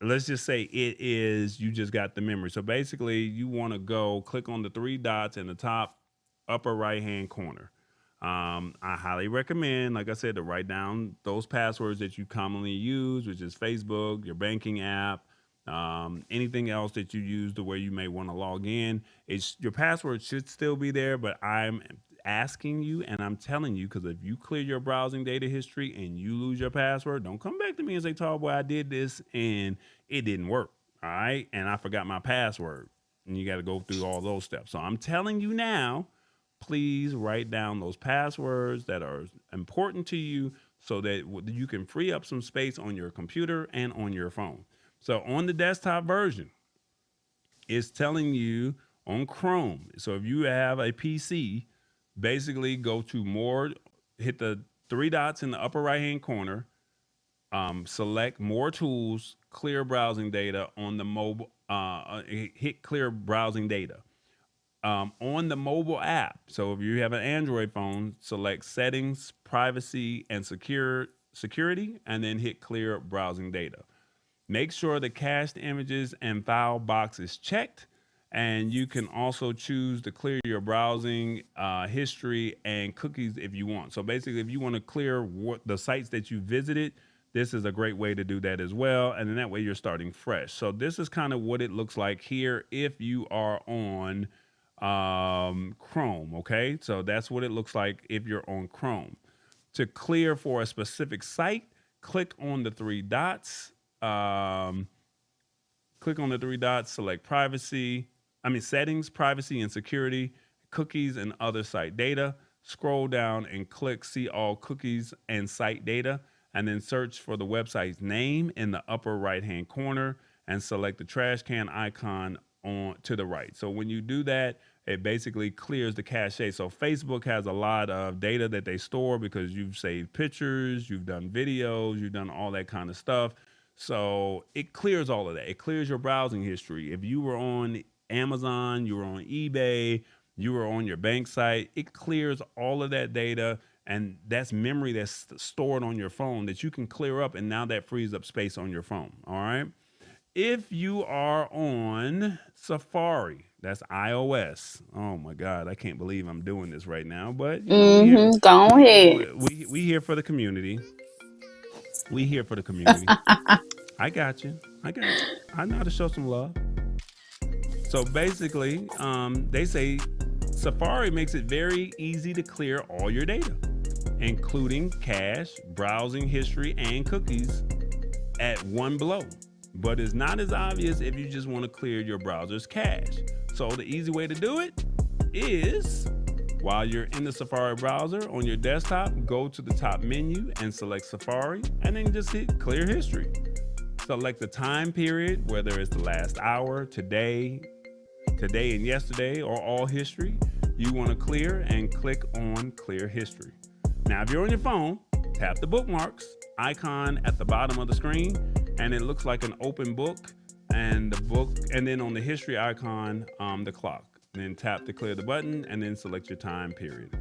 Speaker 1: Let's just say it is, you just got the memory. So basically you want to go click on the three dots in the top upper right hand corner. I highly recommend, like I said, to write down those passwords that you commonly use, which is Facebook, your banking app, anything else that you use the way you may want to log in. It's your password should still be there, but I'm asking you and I'm telling you, because if you clear your browsing data history and you lose your password, don't come back to me and say, Tall Boy, I did this and it didn't work. All right. And I forgot my password. And you got to go through all those steps. So I'm telling you now, please write down those passwords that are important to you so that you can free up some space on your computer and on your phone. So on the desktop version, it's telling you on Chrome. So if you have a PC, basically go to more, hit the three dots in the upper right hand corner, select more tools, clear browsing data on the mobile, hit clear browsing data. On the mobile app, so if you have an Android phone, select settings, privacy, and security, and then hit clear browsing data. Make sure the cached images and file box is checked. And you can also choose to clear your browsing history and cookies if you want. So basically, if you want to clear the sites that you visited, this is a great way to do that as well. And then that way you're starting fresh. So this is kind of what it looks like here if you are on Chrome. Okay. So that's what it looks like if you're on Chrome. To clear for a specific site, click on the three dots. Click on the three dots, select settings, privacy and security, cookies and other site data. Scroll down and click see all cookies and site data, and then search for the website's name in the upper right hand corner and select the trash can icon on to the right. So when you do that, it basically clears the cache. So Facebook has a lot of data that they store because you've saved pictures, you've done videos, you've done all that kind of stuff. So it clears all of that. It clears your browsing history. If you were on Amazon, you were on eBay, you were on your bank site, it clears all of that data. And that's memory that's stored on your phone that you can clear up. And now that frees up space on your phone. All right. If you are on Safari, that's iOS. Oh my God, I can't believe I'm doing this right now. But you know,
Speaker 2: Mm-hmm. Go ahead.
Speaker 1: we here for the community. We here for the community. I got you. I got you. I know how to show some love. So basically, they say Safari makes it very easy to clear all your data, including cache, browsing history, and cookies at one blow. But it's not as obvious if you just want to clear your browser's cache. So the easy way to do it is while you're in the Safari browser on your desktop, go to the top menu and select Safari, and then just hit clear history. Select the time period, whether it's the last hour, today and yesterday, or all history you want to clear, and click on clear history. Now, if you're on your phone, tap the bookmarks icon at the bottom of the screen, and it looks like an open book, and then on the history icon, the clock. Then tap to clear the button, and then select your time period.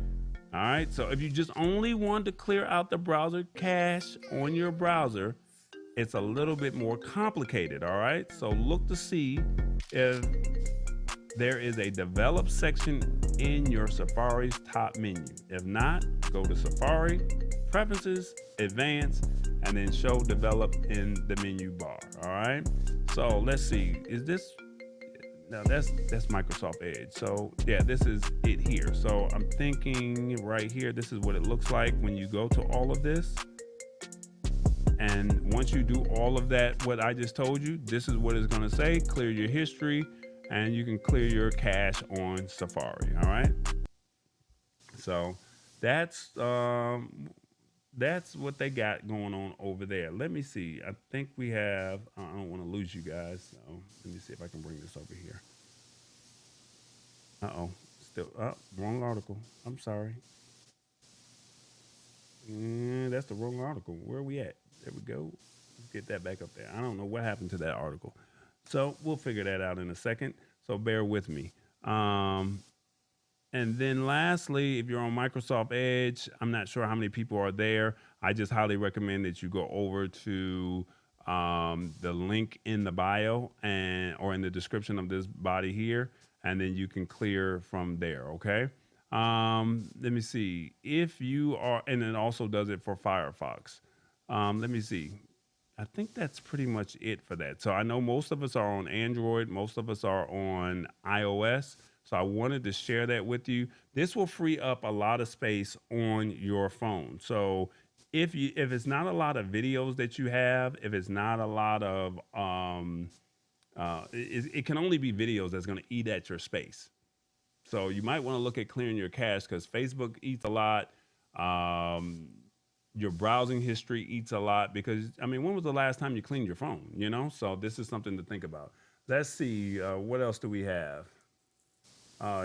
Speaker 1: All right. So if you just only want to clear out the browser cache on your browser, it's a little bit more complicated. All right. So look to see if there is a develop section in your Safari's top menu. If not, go to Safari, Preferences, Advanced, and then show develop in the menu bar. All right. So let's see. Is this? Now that's Microsoft Edge. So yeah, this is it here. So I'm thinking right here, this is what it looks like when you go to all of this. And once you do all of that, what I just told you, this is what it's going to say. Clear your history, and you can clear your cache on Safari. All right. So that's what they got going on over there. Let me see. I think we have. I don't want to lose you guys. So let me see if I can bring this over here. Still wrong article. I'm sorry. That's the wrong article. Where are we at? There we go. Let's get that back up there. I don't know what happened to that article. So we'll figure that out in a second. So bear with me. And And then lastly, if you're on Microsoft Edge, I'm not sure how many people are there. I just highly recommend that you go over to the link in the bio and or in the description of this body here, and then you can clear from there. Okay. Let me see if you are, and it also does it for Firefox. Let me see. I think that's pretty much it for that. So I know most of us are on Android, most of us are on iOS. So I wanted to share that with you. This will free up a lot of space on your phone. So if it's not a lot of videos that you have, if it's not a lot of it can only be videos that's going to eat at your space. So you might want to look at clearing your cache because Facebook eats a lot. Um, your browsing history eats a lot because I mean, when was the last time you cleaned your phone? You know, so this is something to think about. Let's see, what else do we have?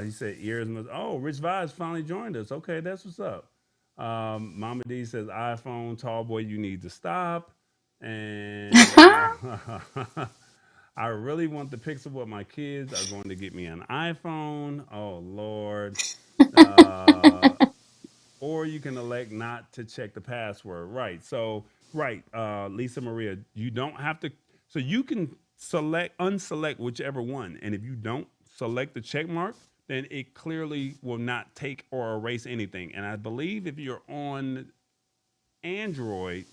Speaker 1: He said ears. Oh, Rich Vibes finally joined us. Okay, that's what's up. Mama D says iPhone tall boy, you need to stop. And I really want the pixel, but my kids are going to get me an iPhone. Oh Lord. Uh, or you can elect not to check the password. Right. So, right, Lisa Maria, you don't have to. So you can unselect whichever one, and if you don't select the check mark, then it clearly will not take or erase anything. And I believe if you're on Android,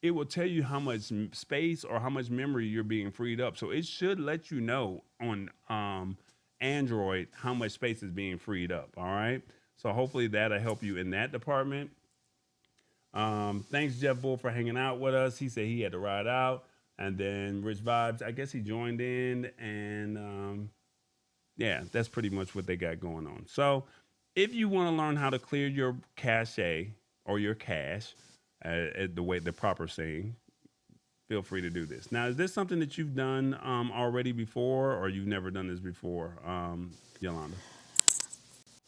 Speaker 1: it will tell you how much space or how much memory you're being freed up. So it should let you know on Android how much space is being freed up. All right. So hopefully that'll help you in that department. Thanks, Jeff Bull, for hanging out with us. He said he had to ride out. And then Rich Vibes, I guess he joined in. And yeah, that's pretty much what they got going on. So if you want to learn how to clear your cache or your cache, the way the proper saying, feel free to do this. Now, is this something that you've done already before, or you've never done this before, Yolanda?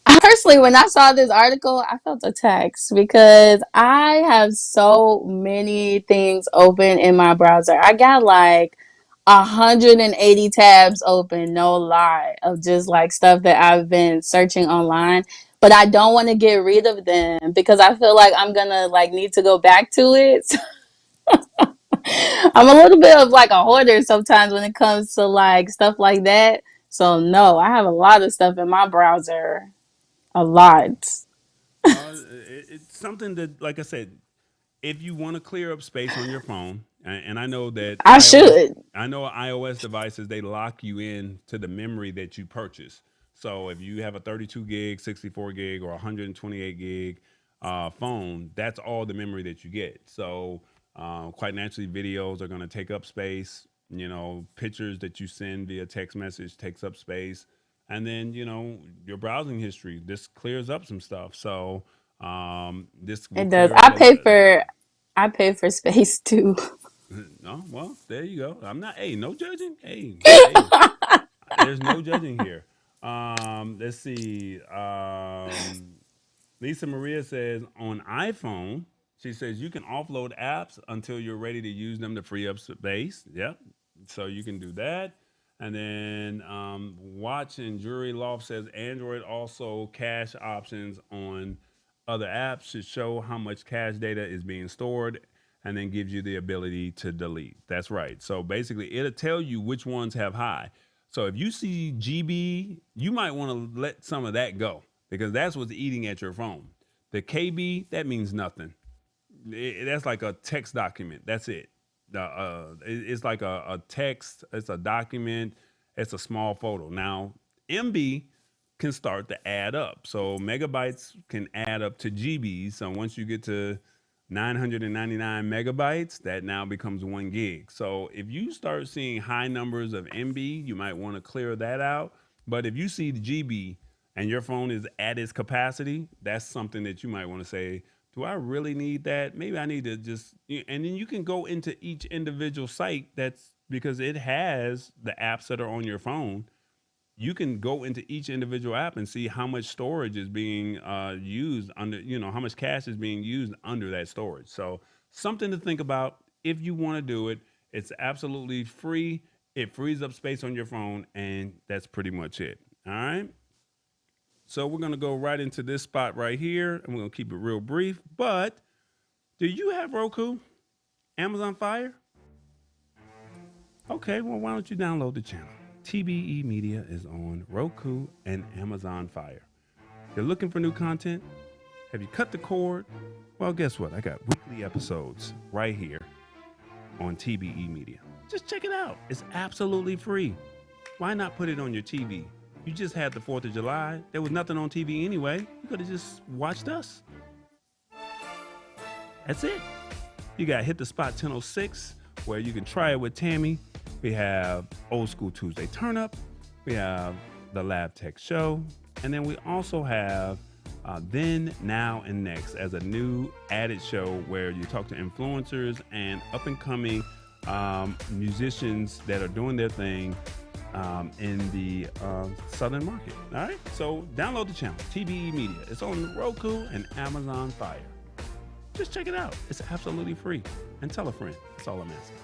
Speaker 2: Personally, when I saw this article, I felt attacked because I have so many things open in my browser. I got like 180 tabs open, no lie, of just like stuff that I've been searching online. But I don't want to get rid of them because I feel like I'm gonna like need to go back to it. I'm a little bit of like a hoarder sometimes when it comes to like stuff like that. So no, I have a lot of stuff in my browser. A lot.
Speaker 1: It's something that, like I said, if you want to clear up space on your phone, and I know that
Speaker 2: I should.
Speaker 1: I know iOS devices they lock you in to the memory that you purchase. So if you have a 32 gig, 64 gig, or 128 gig phone, that's all the memory that you get. So quite naturally, videos are going to take up space. You know, pictures that you send via text message takes up space, and then your browsing history. This clears up some stuff. So this will
Speaker 2: It does.
Speaker 1: clear up a lot.
Speaker 2: I pay for space too.
Speaker 1: No, well, there you go. I'm not. Hey, no judging. Hey, there's no judging here. Let's see. Lisa Maria says on iPhone, she says you can offload apps until you're ready to use them to free up space. Yep. So you can do that. And then Watch and Jury Loft says Android also cache options on other apps should show how much cache data is being stored and then gives you the ability to delete. That's right. So basically, it'll tell you which ones have high. So if you see GB, you might want to let some of that go because that's what's eating at your phone. The KB, that means nothing. That's like a text document. That's it. It's like a text. It's a document. It's a small photo. Now, MB can start to add up. So megabytes can add up to GBs. So once you get to 999 megabytes, that now becomes 1 gig. So if you start seeing high numbers of MB, you might want to clear that out. But if you see the GB and your phone is at its capacity, that's something that you might want to say, do I really need that? Maybe I need to just, and then you can go into each individual site that's because it has the apps that are on your phone. You can go into each individual app and see how much storage is being used under, how much cache is being used under that storage. So something to think about if you want to do it. It's absolutely free. It frees up space on your phone, and that's pretty much it. All right. So we're gonna go right into this spot right here, and we're gonna keep it real brief. But do you have Roku, Amazon Fire? Okay, well, why don't you download the channel? TBE Media is on Roku and Amazon Fire. You're looking for new content? Have you cut the cord? Well, guess what? I got weekly episodes right here on TBE Media. Just check it out. It's absolutely free. Why not put it on your TV? You just had the 4th of July. There was nothing on TV anyway. You could have just watched us. That's it. You got Hit the Spot 1006, where you can try it with Tammy. We have Old School Tuesday Turn Up. We have the Lab Tech Show. And then we also have Then, Now, and Next as a new added show where you talk to influencers and up and coming musicians that are doing their thing in the Southern market. All right. So download the channel, TBE Media. It's on Roku and Amazon Fire. Just check it out. It's absolutely free. And tell a friend. That's all I'm asking.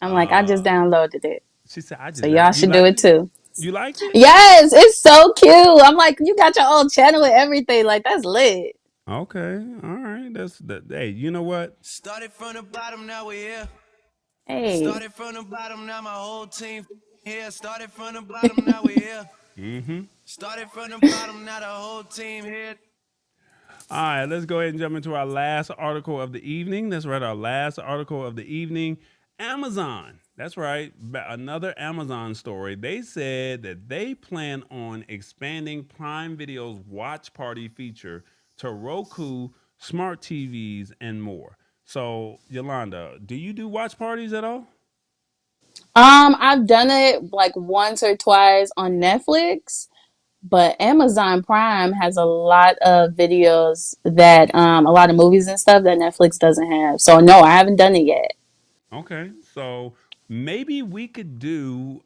Speaker 2: I'm like, I just downloaded it.
Speaker 1: She said, I
Speaker 2: So
Speaker 1: just
Speaker 2: y'all
Speaker 1: down. You
Speaker 2: should do
Speaker 1: liked
Speaker 2: it
Speaker 1: it?
Speaker 2: too.
Speaker 1: You liked it?
Speaker 2: Yes, it's so cute. I'm like, you got your own channel and everything. Like, that's lit.
Speaker 1: Okay. All right. That's that. Hey, you know what?
Speaker 3: Started from the bottom, now we here.
Speaker 2: Hey.
Speaker 3: Started from the bottom, now my whole team here. Started from the bottom, now we here.
Speaker 1: Mm-hmm.
Speaker 3: Started from the bottom, now the whole team here.
Speaker 1: All right, let's go ahead and jump into our last article of the evening. That's right, our last article of the evening. Amazon. That's right, another Amazon story. They said that they plan on expanding Prime Video's watch party feature to Roku, smart TVs, and more. So, Yolanda, do you do watch parties at all?
Speaker 2: I've done it like once or twice on Netflix, but Amazon Prime has a lot of videos that a lot of movies and stuff that Netflix doesn't have. So no, I haven't done it yet.
Speaker 1: Okay, so maybe we could do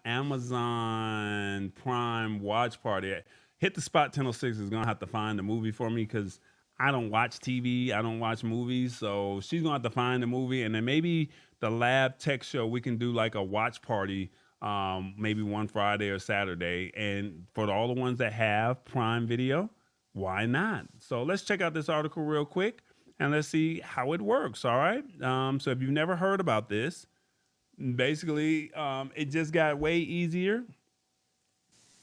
Speaker 1: Amazon Prime watch party. Hit the Spot 1006 is gonna have to find the movie for me because I don't watch TV, I don't watch movies, so she's gonna have to find the movie, and then maybe the Lab Tech Show we can do like a watch party, maybe one Friday or Saturday, and for all the ones that have Prime Video, why not? So let's check out this article real quick and let's see how it works. All right. So if you've never heard about this, basically, it just got way easier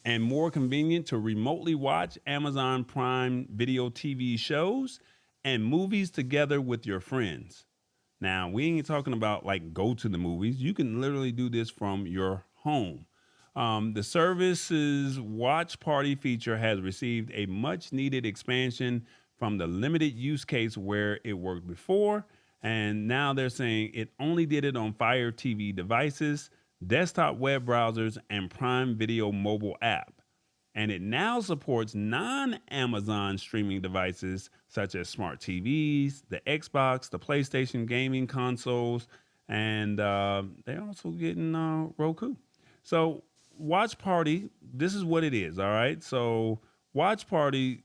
Speaker 1: and more convenient to remotely watch Amazon Prime Video TV shows and movies together with your friends. Now, we ain't talking about like go to the movies. You can literally do this from your home. The service's watch party feature has received a much needed expansion from the limited use case where it worked before. And now they're saying it only did it on Fire TV devices, desktop web browsers, and Prime Video mobile app. And it now supports non Amazon streaming devices such as smart TVs, the Xbox, the PlayStation gaming consoles, and they're also getting Roku. So, Watch Party, this is what it is, all right? So, Watch Party,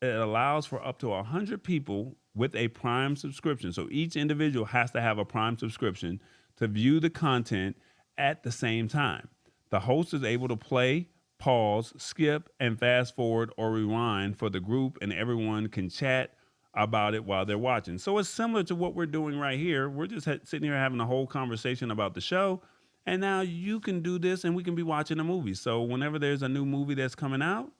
Speaker 1: it allows for up to 100 people with a Prime subscription. So, each individual has to have a Prime subscription to view the content at the same time. The host is able to play, pause, skip, and fast forward or rewind for the group, and everyone can chat about it while they're watching. So it's similar to what we're doing right here. We're just sitting here having a whole conversation about the show, and now you can do this, and we can be watching a movie. So whenever there's a new movie that's coming out,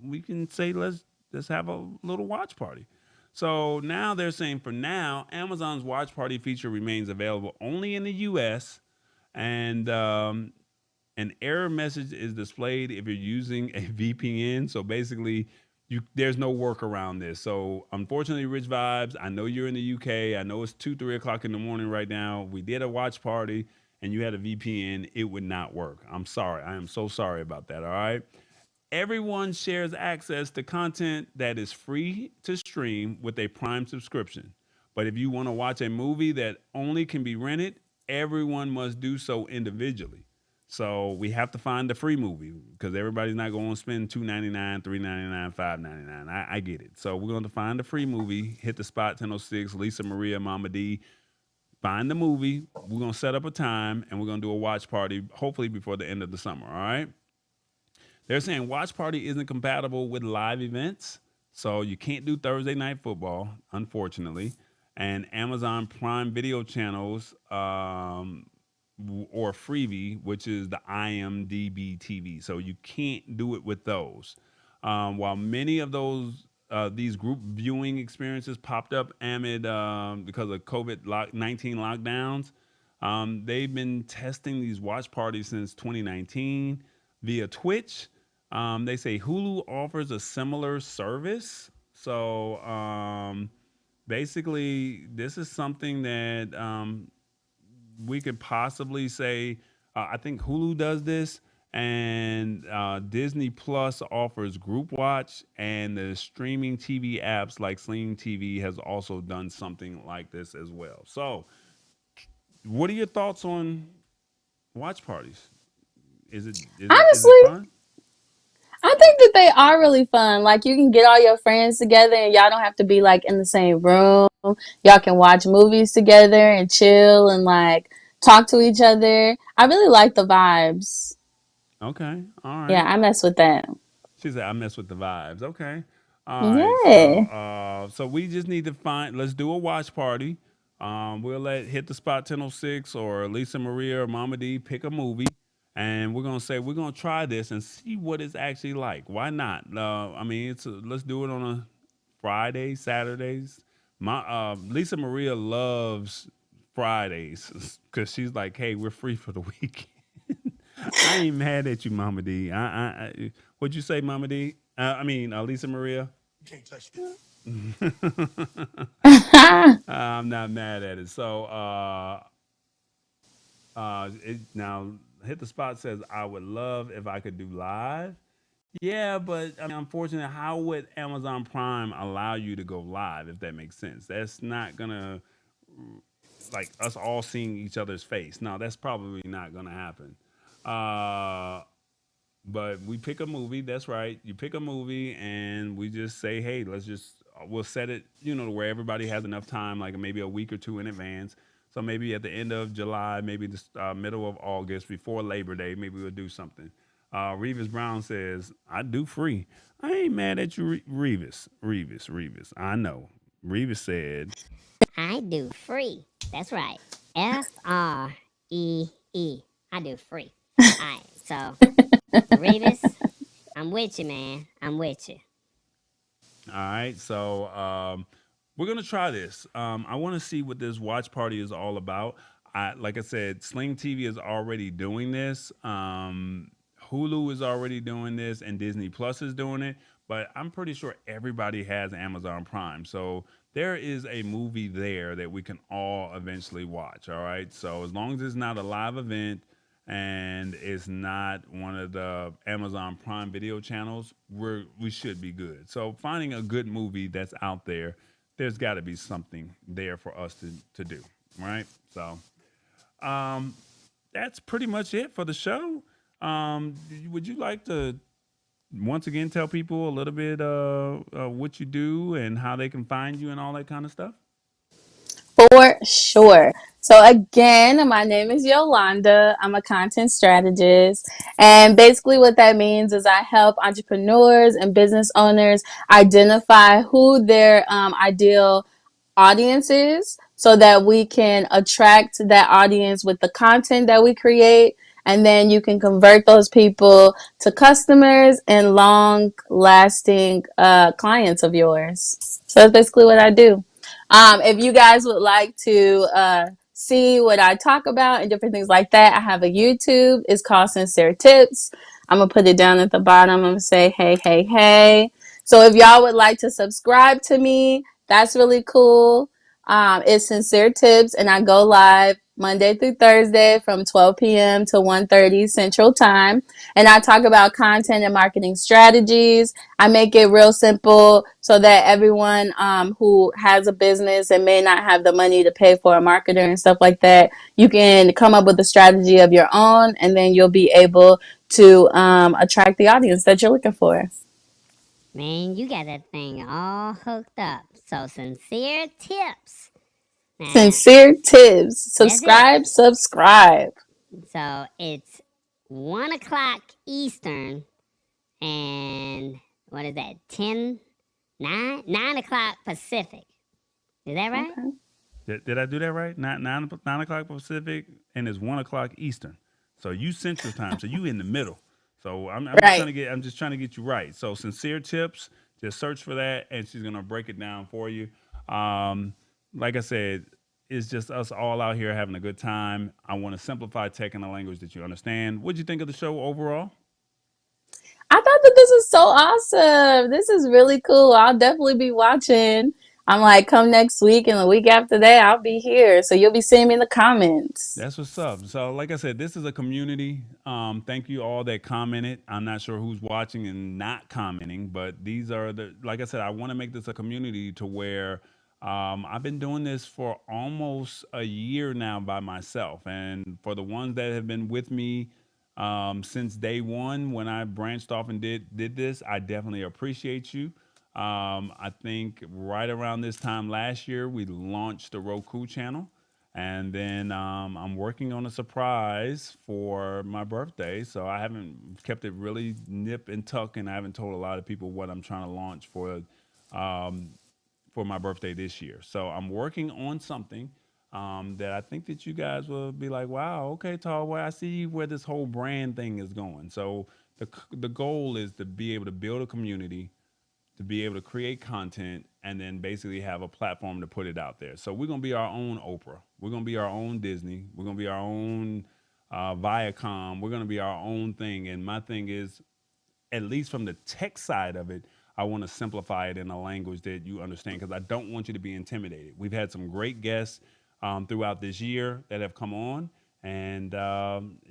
Speaker 1: we can say let's have a little watch party. So now they're saying for now, Amazon's watch party feature remains available only in the U.S. and an error message is displayed if you're using a VPN. So basically, there's no workaround this. So unfortunately, Rich Vibes, I know you're in the UK. I know it's 2, 3 o'clock in the morning right now. We did a watch party and you had a VPN. It would not work. I'm sorry. I am so sorry about that. All right. Everyone shares access to content that is free to stream with a Prime subscription. But if you want to watch a movie that only can be rented, everyone must do so individually. So we have to find the free movie because everybody's not going to spend $2.99, $3.99, $5.99. I get it. So we're going to find the free movie. Hit the Spot 1006. Lisa Maria, Mama D. Find the movie. We're gonna set up a time and we're gonna do a watch party, hopefully before the end of the summer. All right. They're saying watch party isn't compatible with live events, so you can't do Thursday night football, unfortunately. And Amazon Prime Video channels or Freebie, which is the IMDb TV, so you can't do it with those. While many of these group viewing experiences popped up amid because of COVID-19 lockdowns, they've been testing these watch parties since 2019 via Twitch. They say Hulu offers a similar service. So basically, this is something that we could possibly say. I think Hulu does this, and Disney Plus offers Group Watch, and the streaming TV apps like Sling TV has also done something like this as well. So, what are your thoughts on watch parties? Is it
Speaker 2: Honestly,
Speaker 1: fun?
Speaker 2: I think that they are really fun. Like you can get all your friends together and y'all don't have to be like in the same room. Y'all can watch movies together and chill and like talk to each other. I really like the vibes.
Speaker 1: Okay, all
Speaker 2: Yeah,
Speaker 1: right.
Speaker 2: I mess with that.
Speaker 1: She said, "I mess with the vibes." Okay, all right. So,
Speaker 2: Yeah.
Speaker 1: so we just need to find. Let's do a watch party. We'll let Hit the Spot 1006 or Lisa Maria or Mama D pick a movie, and we're gonna say we're gonna try this and see what it's actually like. Why not? I mean, let's do it on a Friday, Saturdays. My Lisa Maria loves Fridays because she's like, "Hey, we're free for the week." I ain't mad at you, Mama D. What'd you say, Mama D? I mean, Lisa Maria. I'm not mad at it. So, now Hit the Spot says I would love if I could do live. Yeah, but I mean, unfortunately, how would Amazon Prime allow you to go live if that makes sense? That's not gonna like us all seeing each other's face. No, that's probably not gonna happen. Uh, But we pick a movie. That's right. You pick a movie, and we just say, "Hey, we'll set it, to where everybody has enough time, like maybe a week or two in advance. So maybe at the end of July, maybe the middle of August, before Labor Day, maybe we'll do something." Revis Brown says, "I do free." I ain't mad at you, Revis. Revis. I know. Revis said,
Speaker 5: I do free. That's right. FREE. I do free. Alright, so Revis, I'm with you, man. I'm with you.
Speaker 1: All right, so we're gonna try this. I want to see what this watch party is all about. Like I said, Sling TV is already doing this. Hulu is already doing this, and Disney Plus is doing it. But I'm pretty sure everybody has Amazon Prime, so there is a movie there that we can all eventually watch. All right, so as long as it's not a live event and it's not one of the Amazon Prime Video channels, we should be good. So finding a good movie that's out there, there's got to be something there for us to do, right? So um, that's pretty much it for the show. Would you like to once again tell people a little bit what you do and how they can find you and all that kind of stuff?
Speaker 2: For sure. So again, my name is Yolanda. I'm a content strategist. And basically what that means is I help entrepreneurs and business owners identify who their ideal audience is so that we can attract that audience with the content that we create. And then you can convert those people to customers and long lasting clients of yours. So that's basically what I do. If you guys would like to see what I talk about and different things like that, I have a YouTube. It's called Sincere Tips. I'm going to put it down at the bottom. I'm going to say, hey, hey, hey. So if y'all would like to subscribe to me, that's really cool. It's Sincere Tips, and I go live Monday through Thursday from 12 p.m. to 1:30 Central Time. And I talk about content and marketing strategies. I make it real simple so that everyone who has a business and may not have the money to pay for a marketer and stuff like that, you can come up with a strategy of your own, and then you'll be able to attract the audience that you're looking for.
Speaker 5: Man, you got that thing all hooked up. So sincere tips. Nah,
Speaker 2: Sincere tips.
Speaker 5: that's it.
Speaker 2: Subscribe.
Speaker 5: So it's 1 o'clock Eastern and what is that? 9 o'clock Pacific. Is that right?
Speaker 2: Okay.
Speaker 1: Did I do that right? 9 o'clock Pacific, and it's 1 o'clock Eastern. So you Central Time. So you in the middle. So I'm just trying
Speaker 2: Right.
Speaker 1: to get you right. So sincere tips. Just search for that, and she's gonna break it down for you. Um, like I said, it's just us all out here having a good time. I want to simplify tech in a language that you understand. What'd you think of the show overall?
Speaker 2: I thought that this was so awesome. This is really cool. I'll definitely be watching. I'm like, come next week and the week after that, I'll be here. So you'll be seeing me in the comments.
Speaker 1: That's what's up. So, like I said, this is a community. Thank you all that commented. I'm not sure who's watching and not commenting, but these are like I said, I want to make this a community to where I've been doing this for almost a year now by myself. And for the ones that have been with me since day one, when I branched off and did this, I definitely appreciate you. I think right around this time last year, we launched the Roku channel. And then I'm working on a surprise for my birthday. So I haven't kept it really nip and tuck, and I haven't told a lot of people what I'm trying to launch um, for my birthday this year. So I'm working on something that I think that you guys will be like, wow, okay, Tall Boy, I see where this whole brand thing is going. So the goal is to be able to build a community, to be able to create content, and then basically have a platform to put it out there. So we're gonna be our own Oprah. We're gonna be our own Disney. We're gonna be our own Viacom. We're gonna be our own thing. And my thing is, at least from the tech side of it, I want to simplify it in a language that you understand because I don't want you to be intimidated. We've had some great guests throughout this year that have come on, and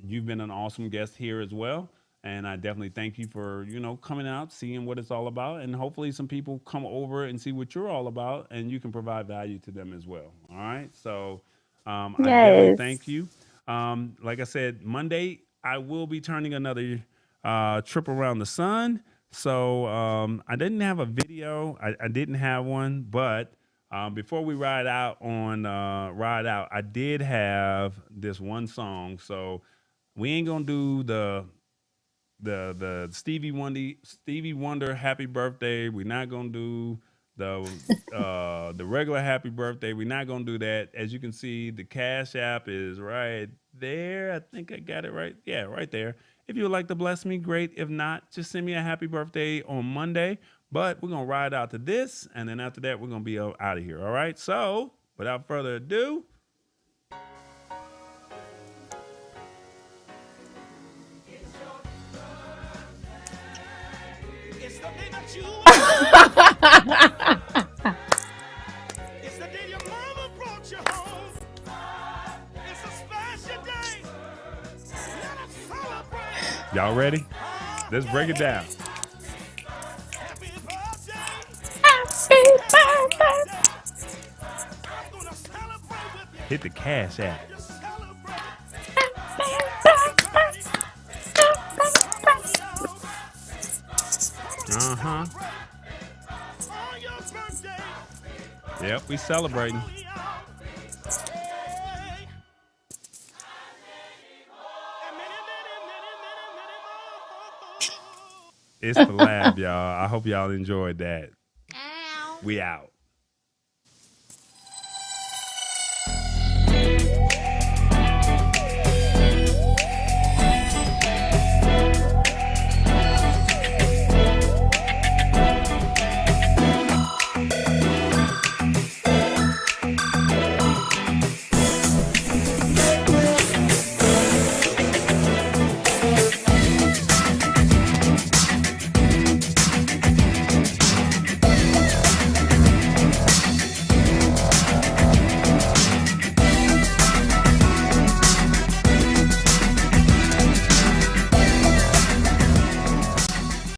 Speaker 1: you've been an awesome guest here as well. And I definitely thank you for coming out, seeing what it's all about, and hopefully some people come over and see what you're all about, and you can provide value to them as well. All right, so I definitely
Speaker 2: Yes.
Speaker 1: thank you. Like I said, Monday I will be turning another trip around the sun. So I didn't have a video. I didn't have one, but before we ride out on ride out, I did have this one song. So we ain't gonna do the Stevie Wonder Happy Birthday. We're not gonna do the regular Happy Birthday. We're not gonna do that. As you can see, the Cash App is right there. I think I got it right. Yeah, right there. If you would like to bless me, great. If not, just send me a happy birthday on Monday. But we're gonna ride out to this, and then after that, we're gonna be out of here. All right. So without further ado,
Speaker 3: It's the day that you were born. It's the day your mama brought you home. It's a special day. Let us celebrate.
Speaker 1: y'all ready?
Speaker 3: Oh,
Speaker 1: Let's break it down.
Speaker 3: yeah. Happy birthday.
Speaker 2: Happy
Speaker 3: Happy
Speaker 2: birthday.
Speaker 3: birthday. I'm gonna celebrate with you.
Speaker 1: Hit the Cash App.
Speaker 3: Just celebrate.
Speaker 2: Happy
Speaker 3: Everybody,
Speaker 2: birthday.
Speaker 3: come on, y'all. Come on and
Speaker 1: Uh huh.
Speaker 3: celebrate on your birthday.
Speaker 1: Yep, we
Speaker 3: Come
Speaker 1: celebrating.
Speaker 3: on, y'all. Hey. And many, many, many, many, many more.
Speaker 1: It's the lab, y'all. I hope y'all enjoyed that. We out.